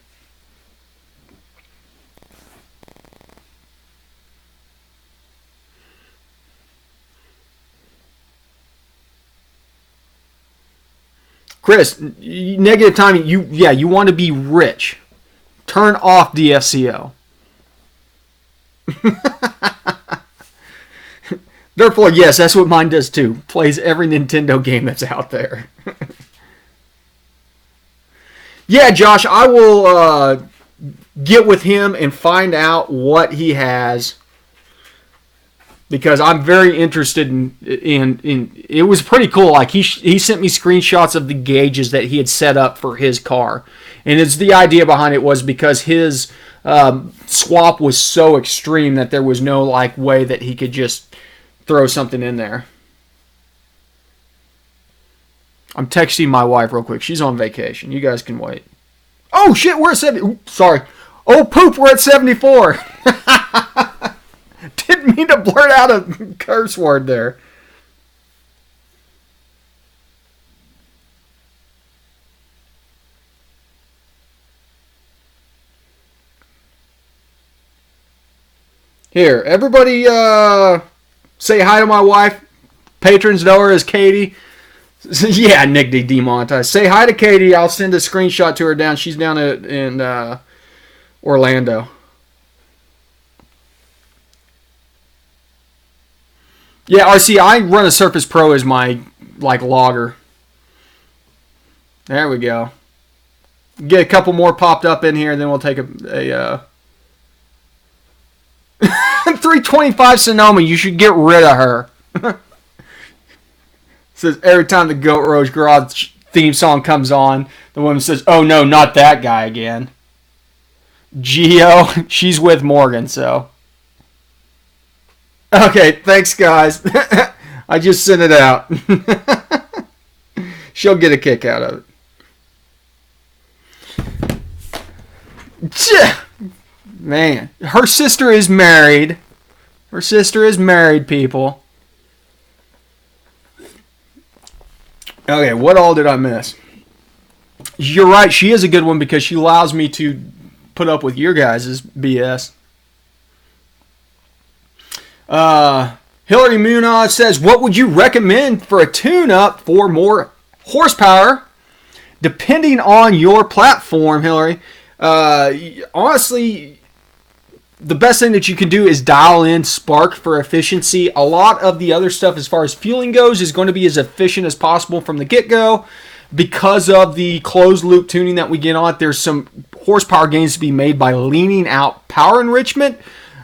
Chris, negative timing. You want to be rich. Turn off DFCO. Therefore, yes, that's what mine does too. Plays every Nintendo game that's out there. Yeah, Josh, I will get with him and find out what he has. Because I'm very interested in it was pretty cool. Like he sent me screenshots of the gauges that he had set up for his car, and it's the idea behind it was because his swap was so extreme that there was no like way that he could just throw something in there. I'm texting my wife real quick. She's on vacation. You guys can wait. Oh shit, we're at 70. Sorry. Oh poop, we're at 74. Didn't mean to blurt out a curse word there. Here, everybody say hi to my wife. Patrons know her as Katie. Yeah, Nick D. demonetized. Say hi to Katie. I'll send a screenshot to her down. She's down in Orlando. Yeah, RC, I run a Surface Pro as my, like, logger. There we go. Get a couple more popped up in here, and then we'll take a 325 Sonoma. You should get rid of her. Says every time the Goat Roach Garage theme song comes on, the woman says, "Oh no, not that guy again." Geo, she's with Morgan, so. Okay, thanks guys. I just sent it out. She'll get a kick out of it. Man, her sister is married. Her sister is married, people. Okay, what all did I miss? You're right, she is a good one because she allows me to put up with your guys' BS. Hillary Munoz says, what would you recommend for a tune-up for more horsepower? Depending on your platform, Hillary, honestly, the best thing that you can do is dial in Spark for efficiency. A lot of the other stuff as far as fueling goes is going to be as efficient as possible from the get-go. Because of the closed loop tuning that we get on it, there's some horsepower gains to be made by leaning out power enrichment.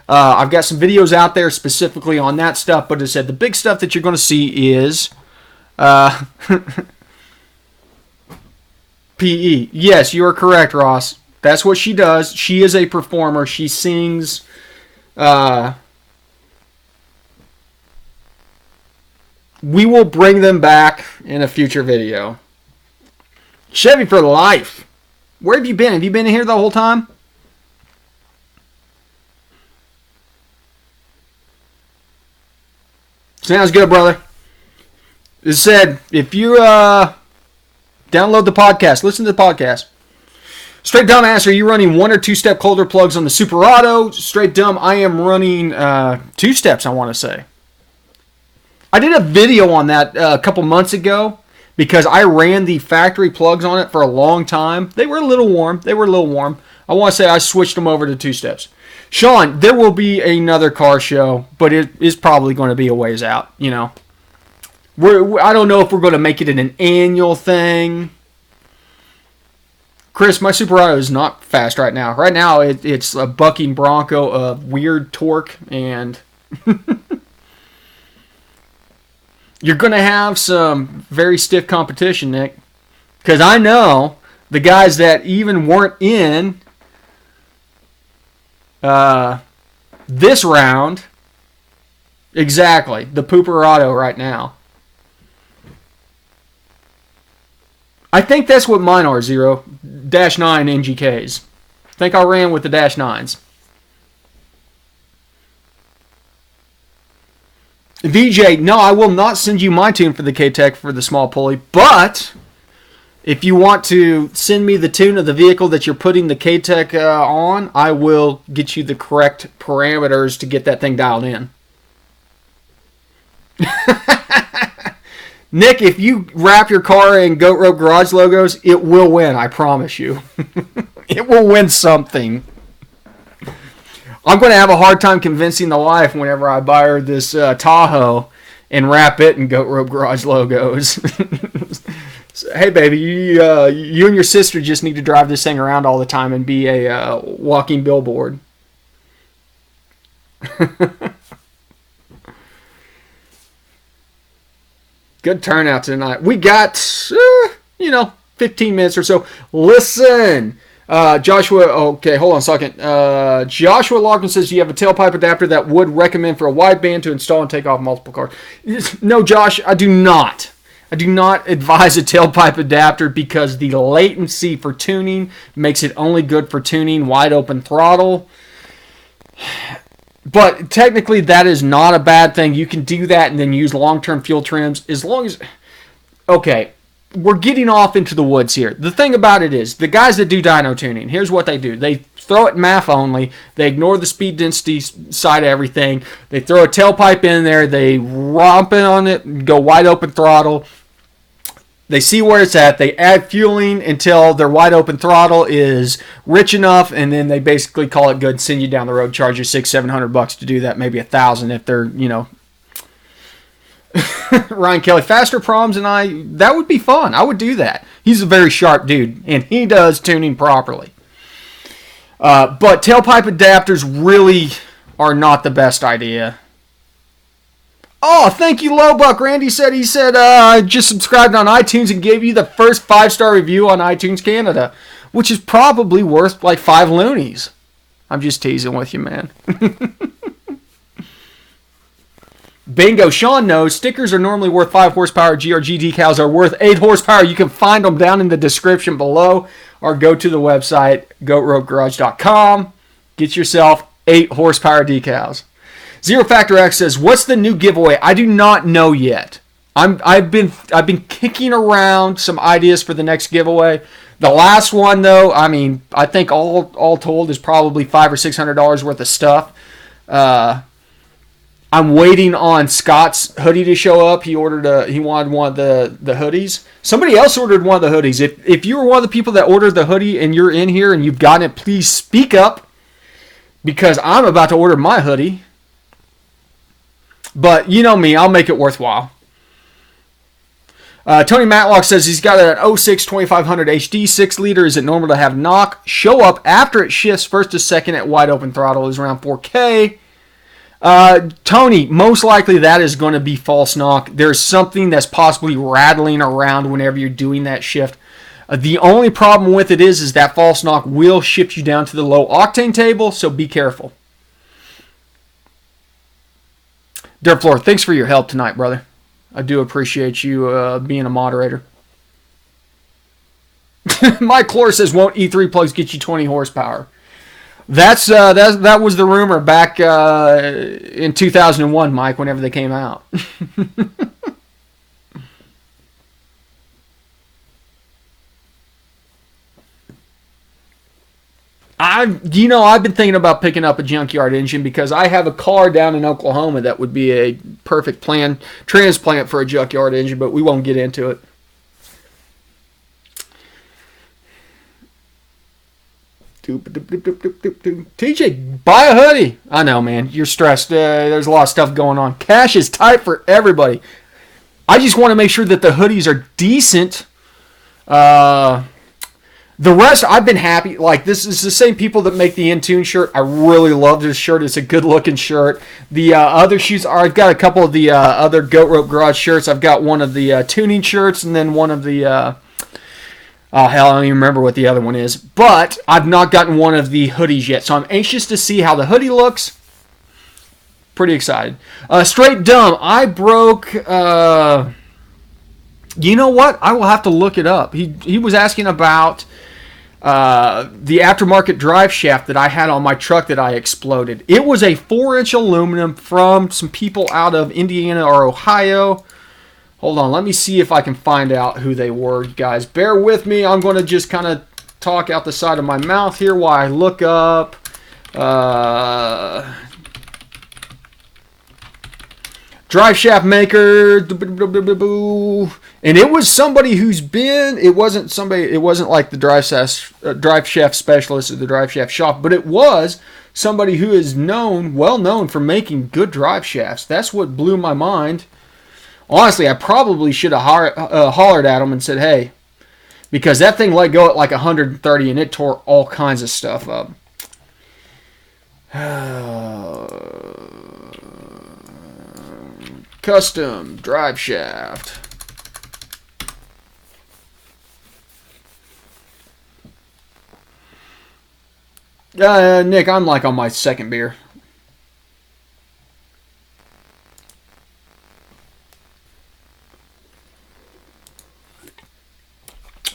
I've got some videos out there specifically on that stuff, but as I said, the big stuff that you're going to see is PE. Yes, you are correct, Ross. That's what she does. She is a performer. She sings. We will bring them back in a future video. Chevy for life. Where have you been? Have you been in here the whole time? Sounds good, brother. As said, if you download the podcast, listen to the podcast. Straight dumb ass, are you running 1 or 2 step coulter plugs on the Super Auto? Straight dumb, I am running 2 steps, I want to say. I did a video on that a couple months ago because I ran the factory plugs on it for a long time. They were a little warm. I want to say I switched them over to 2 steps. Sean, there will be another car show, but it is probably going to be a ways out, you know. I don't know if we're going to make it an annual thing. Chris, my Super Auto is not fast right now. Right now, it's a bucking Bronco of weird torque, and you're going to have some very stiff competition, Nick. Because I know the guys that even weren't in this round, exactly, the Pooper Auto right now. I think that's what mine are, 0-9 NGKs. I think I ran with the -9s. VJ, no, I will not send you my tune for the K-Tech for the small pulley, but if you want to send me the tune of the vehicle that you're putting the K-Tech on, I will get you the correct parameters to get that thing dialed in. Nick, if you wrap your car in Goat Rope Garage logos, it will win, I promise you. It will win something. I'm going to have a hard time convincing the wife whenever I buy her this Tahoe and wrap it in Goat Rope Garage logos. So, hey, baby, you and your sister just need to drive this thing around all the time and be a walking billboard. Good turnout tonight. We got, 15 minutes or so. Listen. Joshua, okay, hold on a second. Joshua Larkin says, do you have a tailpipe adapter that would recommend for a wideband to install and take off multiple cars? No, Josh, I do not. I do not advise a tailpipe adapter because the latency for tuning makes it only good for tuning wide open throttle. But technically that is not a bad thing. You can do that and then use long-term fuel trims as long as... Okay, we're getting off into the woods here. The thing about it is, the guys that do dyno tuning, here's what they do. They throw it MAF only. They ignore the speed density side of everything. They throw a tailpipe in there. They romp it on it, go wide open throttle. They see where it's at. They add fueling until their wide open throttle is rich enough, and then they basically call it good, send you down the road, charge you $600-700 to do that, maybe $1,000 if they're, Ryan Kelly, faster proms and that would be fun. I would do that. He's a very sharp dude, and he does tuning properly. But tailpipe adapters really are not the best idea. Oh, thank you, Lowbuck. Randy said I just subscribed on iTunes and gave you the first 5-star review on iTunes Canada, which is probably worth like 5 loonies. I'm just teasing with you, man. Bingo. Sean knows stickers are normally worth 5 horsepower. GRG decals are worth 8 horsepower. You can find them down in the description below, or go to the website, goatropegarage.com. Get yourself 8 horsepower decals. Zero Factor X says, what's the new giveaway? I do not know yet. I've been kicking around some ideas for the next giveaway. The last one, though, I mean, I think all told is probably $500 or $600 worth of stuff. I'm waiting on Scott's hoodie to show up. He wanted one of the hoodies. Somebody else ordered one of the hoodies. If you were one of the people that ordered the hoodie and you're in here and you've gotten it, please speak up, because I'm about to order my hoodie. But you know me, I'll make it worthwhile. Tony Matlock says he's got an 06 2500 HD 6-liter. Is it normal to have knock show up after it shifts first to second at wide open throttle? Is around 4K. Tony, most likely that is going to be false knock. There's something that's possibly rattling around whenever you're doing that shift. The only problem with it is that false knock will shift you down to the low octane table, so be careful. Dirt Floor, thanks for your help tonight, brother. I do appreciate you being a moderator. Mike Clore says, won't E3 plugs get you 20 horsepower? That was the rumor back in 2001, Mike, whenever they came out. I've been thinking about picking up a junkyard engine because I have a car down in Oklahoma that would be a perfect transplant for a junkyard engine, but we won't get into it. TJ, buy a hoodie. I know, man. You're stressed. There's a lot of stuff going on. Cash is tight for everybody. I just want to make sure that the hoodies are decent. The rest, I've been happy. Like, this is the same people that make the Intune shirt. I really love this shirt. It's a good-looking shirt. The other shoes I've got a couple of the other Goat Rope Garage shirts. I've got one of the tuning shirts and then one of the... I don't even remember what the other one is. But I've not gotten one of the hoodies yet. So I'm anxious to see how the hoodie looks. Pretty excited. Straight Dumb. I broke... you know what? I will have to look it up. He was asking about the aftermarket drive shaft that I had on my truck that I exploded. It was a 4-inch aluminum from some people out of Indiana or Ohio. Hold on, let me see if I can find out who they were, you guys. Bear with me. I'm going to just kind of talk out the side of my mouth here while I look up. Drive shaft maker. And it was somebody who's been, it wasn't like the drive shaft specialist or the drive shaft shop, but it was somebody who is well known for making good drive shafts. That's what blew my mind. Honestly, I probably should have hollered at him and said, hey, because that thing let go at like 130 and it tore all kinds of stuff up. Custom drive shaft. Nick, I'm like on my second beer.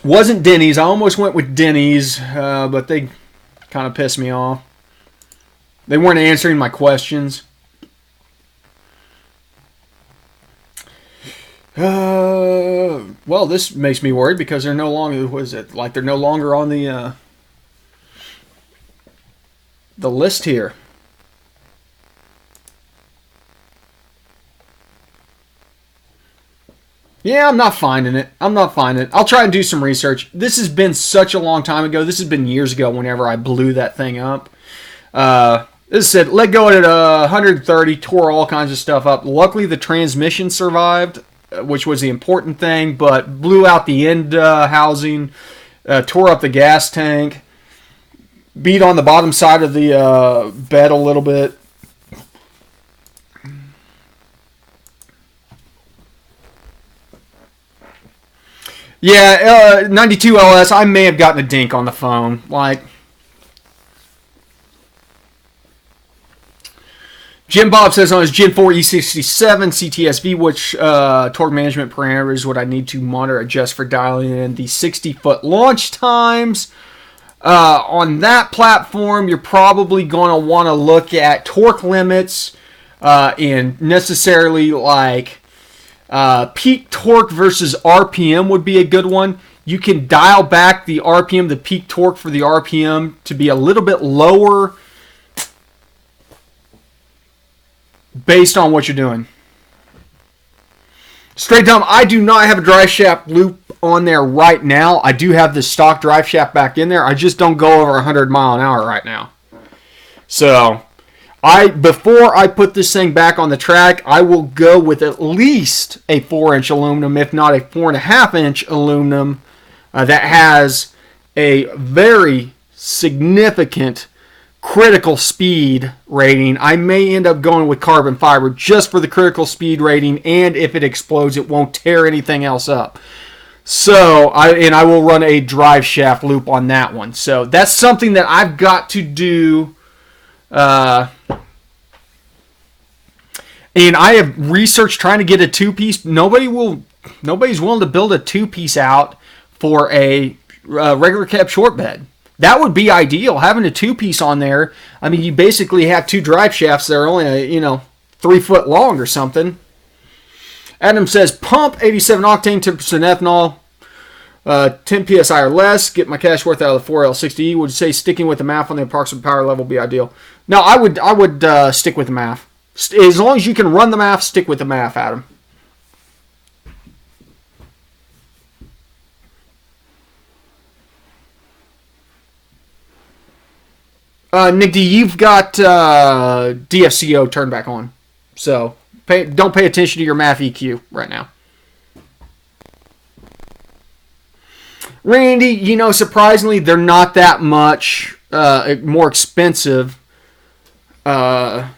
Wasn't Denny's. I almost went with Denny's, but they kind of pissed me off. They weren't answering my questions. Well, this makes me worried because they're no longer, they're no longer on the list here. Yeah, I'm not finding it. I'll try and do some research. This has been such a long time ago. This has been years ago whenever I blew that thing up. This said, let go at 130, tore all kinds of stuff up. Luckily, the transmission survived, which was the important thing, but blew out the end housing, tore up the gas tank, beat on the bottom side of the bed a little bit. Yeah, 92 LS, I may have gotten a dink on the phone. Like, Jim Bob says on his Gen 4 E67 CTSV, which torque management parameters would I need to monitor, adjust for dialing in the 60-foot launch times? On that platform, you're probably going to want to look at torque limits and necessarily like peak torque versus RPM would be a good one. You can dial back the RPM, the peak torque for the RPM to be a little bit lower based on what you're doing. Straight dumb, I do not have a drive shaft loop on there right now. I do have the stock drive shaft back in there. I just don't go over 100 mile an hour right now. So, before I put this thing back on the track, I will go with at least a 4-inch aluminum, if not a 4.5-inch aluminum that has a very significant critical speed rating. I may end up going with carbon fiber just for the critical speed rating, and if it explodes, it won't tear anything else up. So, I will run a drive shaft loop on that one. So that's something that I've got to do. And I have researched trying to get a two-piece. Nobody's willing to build a two-piece out for a regular cab short bed. That would be ideal, having a two-piece on there. I mean, you basically have two drive shafts that are only, 3 foot long or something. Adam says, pump 87 octane, 10% ethanol, 10 psi or less. Get my cash worth out of the 4L60E. Would say sticking with the MAF on the approximate power level would be ideal. No, I would stick with the MAF. As long as you can run the MAF, stick with the MAF, Adam. Nick D, you've got DFCO turned back on. So don't pay attention to your MAF EQ right now. Randy, surprisingly, they're not that much more expensive than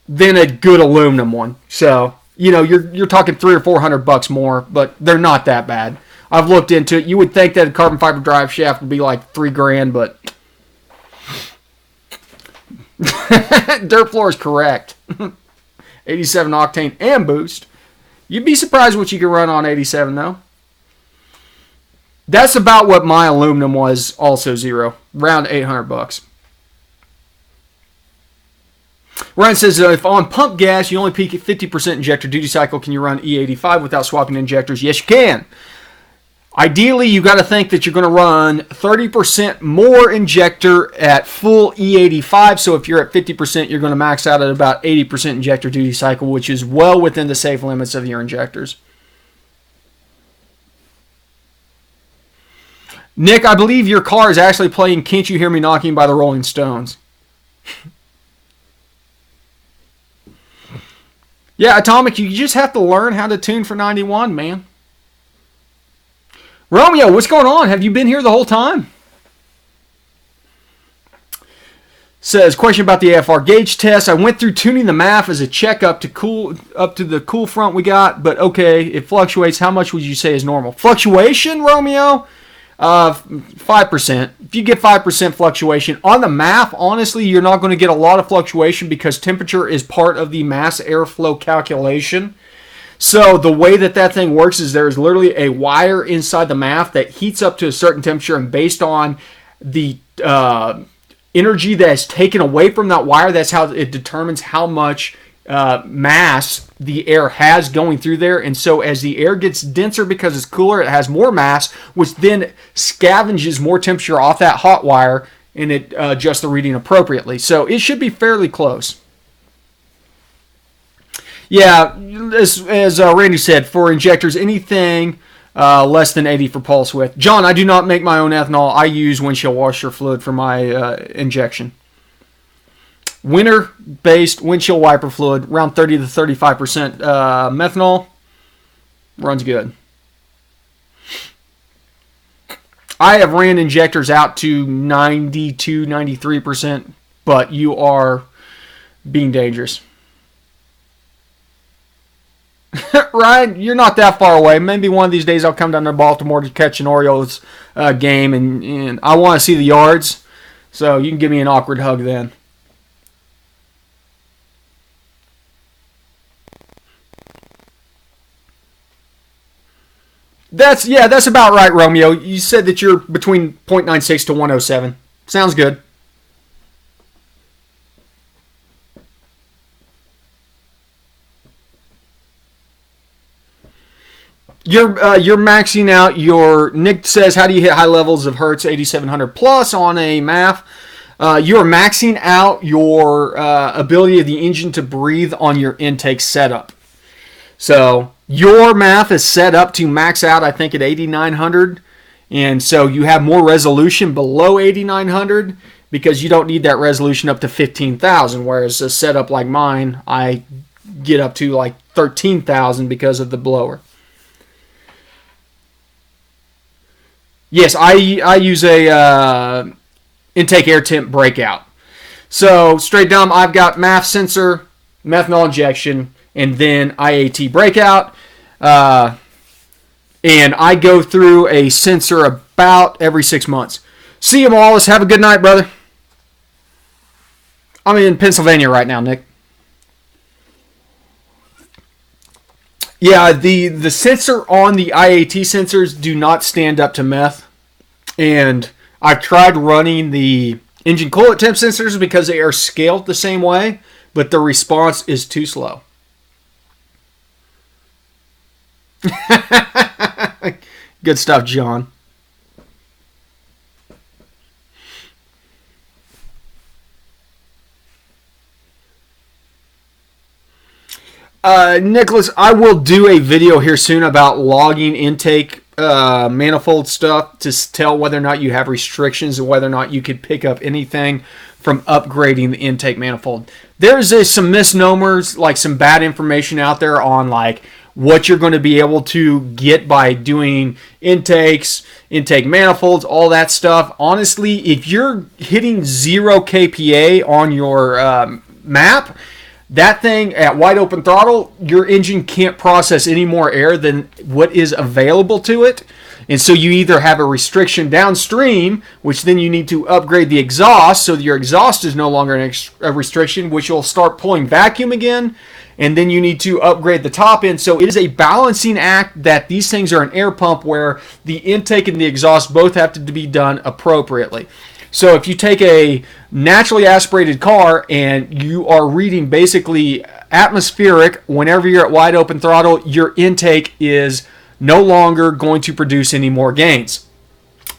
a good aluminum one. So, you're talking $300 or $400 more, but they're not that bad. I've looked into it. You would think that a carbon fiber drive shaft would be like $3,000, but Dirt Floor is correct. 87 octane and boost. You'd be surprised what you can run on 87 though. That's about what my aluminum was, also zero, around $800. Ryan says, if on pump gas you only peak at 50% injector duty cycle, can you run E85 without swapping injectors? Yes, you can. Ideally, you got to think that you're going to run 30% more injector at full E85. So if you're at 50%, you're going to max out at about 80% injector duty cycle, which is well within the safe limits of your injectors. Nick, I believe your car is actually playing Can't You Hear Me Knocking by the Rolling Stones. Yeah, Atomic, you just have to learn how to tune for 91, man. Romeo, what's going on? Have you been here the whole time? Says, question about the AFR gauge test. I went through tuning the MAF as a checkup to the cool front we got, but okay, it fluctuates. How much would you say is normal? Fluctuation, Romeo? 5%. If you get 5% fluctuation on the MAF, honestly, you're not going to get a lot of fluctuation because temperature is part of the mass airflow calculation. So the way that thing works is there's literally a wire inside the MAF that heats up to a certain temperature, and based on the energy that's taken away from that wire, that's how it determines how much mass the air has going through there. And so as the air gets denser because it's cooler, it has more mass, which then scavenges more temperature off that hot wire, and it adjusts the reading appropriately. So it should be fairly close. Yeah, as Randy said, for injectors, anything less than 80 for pulse width. John, I do not make my own ethanol. I use windshield washer fluid for my injection. Winter-based windshield wiper fluid, around 30 to 35% methanol, runs good. I have ran injectors out to 92, 93%, but you are being dangerous. Ryan, you're not that far away. Maybe one of these days I'll come down to Baltimore to catch an Orioles game, and I want to see the yards, so you can give me an awkward hug then. That's about right, Romeo. You said that you're between 0.96 to 107. Sounds good. You're maxing out your. Nick says, how do you hit high levels of Hertz 8700 plus on a MAF? You're maxing out your ability of the engine to breathe on your intake setup. So your MAF is set up to max out, I think, at 8900, and so you have more resolution below 8900 because you don't need that resolution up to 15,000. Whereas a setup like mine, I get up to like 13,000 because of the blower. Yes, I use a intake air temp breakout. So straight down, I've got MAF sensor, methanol injection, and then IAT breakout. And I go through a sensor about every 6 months. See you, Wallace. Have a good night, brother. I'm in Pennsylvania right now, Nick. Yeah, the sensor on the IAT sensors do not stand up to meth. And I've tried running the engine coolant temp sensors because they are scaled the same way, but the response is too slow. Good stuff, John. Nicholas, I will do a video here soon about logging intake manifold stuff to tell whether or not you have restrictions and whether or not you could pick up anything from upgrading the intake manifold. There's some misnomers, like some bad information out there on like what you're going to be able to get by doing intakes, intake manifolds, all that stuff. Honestly, if you're hitting 0 kPa on your map, that thing at wide open throttle, your engine can't process any more air than what is available to it. And so you either have a restriction downstream, which then you need to upgrade the exhaust so that your exhaust is no longer a restriction, which will start pulling vacuum again. And then you need to upgrade the top end. So it is a balancing act that these things are an air pump where the intake and the exhaust both have to be done appropriately. So if you take a naturally aspirated car and you are reading basically atmospheric whenever you're at wide open throttle, your intake is no longer going to produce any more gains,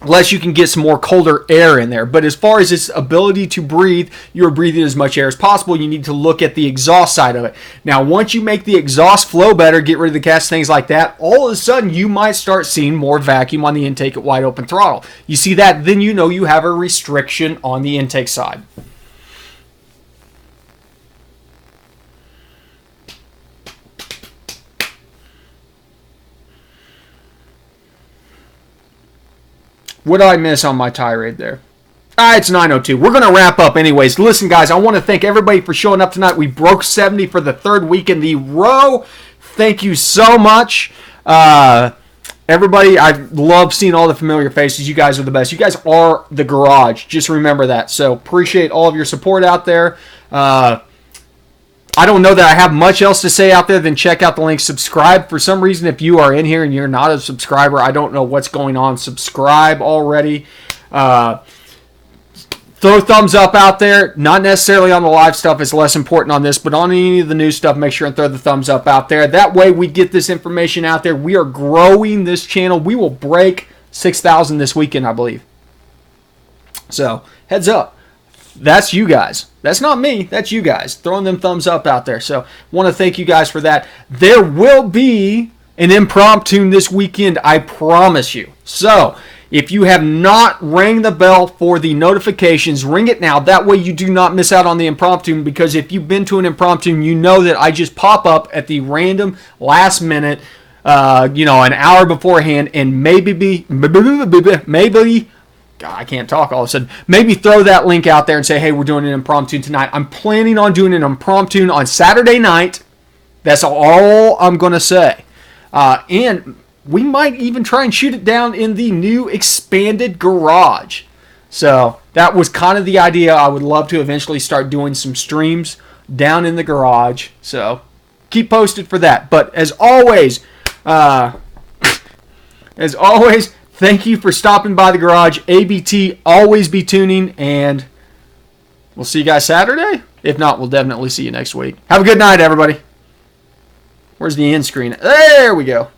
unless you can get some more colder air in there. But as far as its ability to breathe, you're breathing as much air as possible. You need to look at the exhaust side of it. Now, once you make the exhaust flow better, get rid of the gas, things like that, all of a sudden you might start seeing more vacuum on the intake at wide open throttle. You see that, then you know you have a restriction on the intake side. What did I miss on my tirade there? It's 9:02. We're going to wrap up anyways. Listen, guys, I want to thank everybody for showing up tonight. We broke 70 for the third week in the row. Thank you so much. Everybody, I love seeing all the familiar faces. You guys are the best. You guys are the garage. Just remember that. So appreciate all of your support out there. I don't know that I have much else to say out there than check out the link. Subscribe. For some reason, if you are in here and you're not a subscriber, I don't know what's going on. Subscribe already. Throw thumbs up out there. Not necessarily on the live stuff. It's less important on this. But on any of the new stuff, make sure and throw the thumbs up out there. That way we get this information out there. We are growing this channel. We will break 6,000 this weekend, I believe. So, heads up. That's you guys. That's not me. That's you guys throwing them thumbs up out there. So want to thank you guys for that. There will be an impromp-tune this weekend, I promise you. So If you have not rang the bell for the notifications, ring it now. That way you do not miss out on the impromptu, because if you've been to an impromptu, you know that I just pop up at the random last minute, an hour beforehand, and maybe, God, I can't talk all of a sudden. Maybe throw that link out there and say, hey, we're doing an impromptu tonight. I'm planning on doing an impromptu on Saturday night. That's all I'm going to say. And we might even try and shoot it down in the new expanded garage. So that was kind of the idea. I would love to eventually start doing some streams down in the garage. So keep posted for that. But as always, thank you for stopping by the garage. ABT, always be tuning, and we'll see you guys Saturday. If not, we'll definitely see you next week. Have a good night, everybody. Where's the end screen? There we go.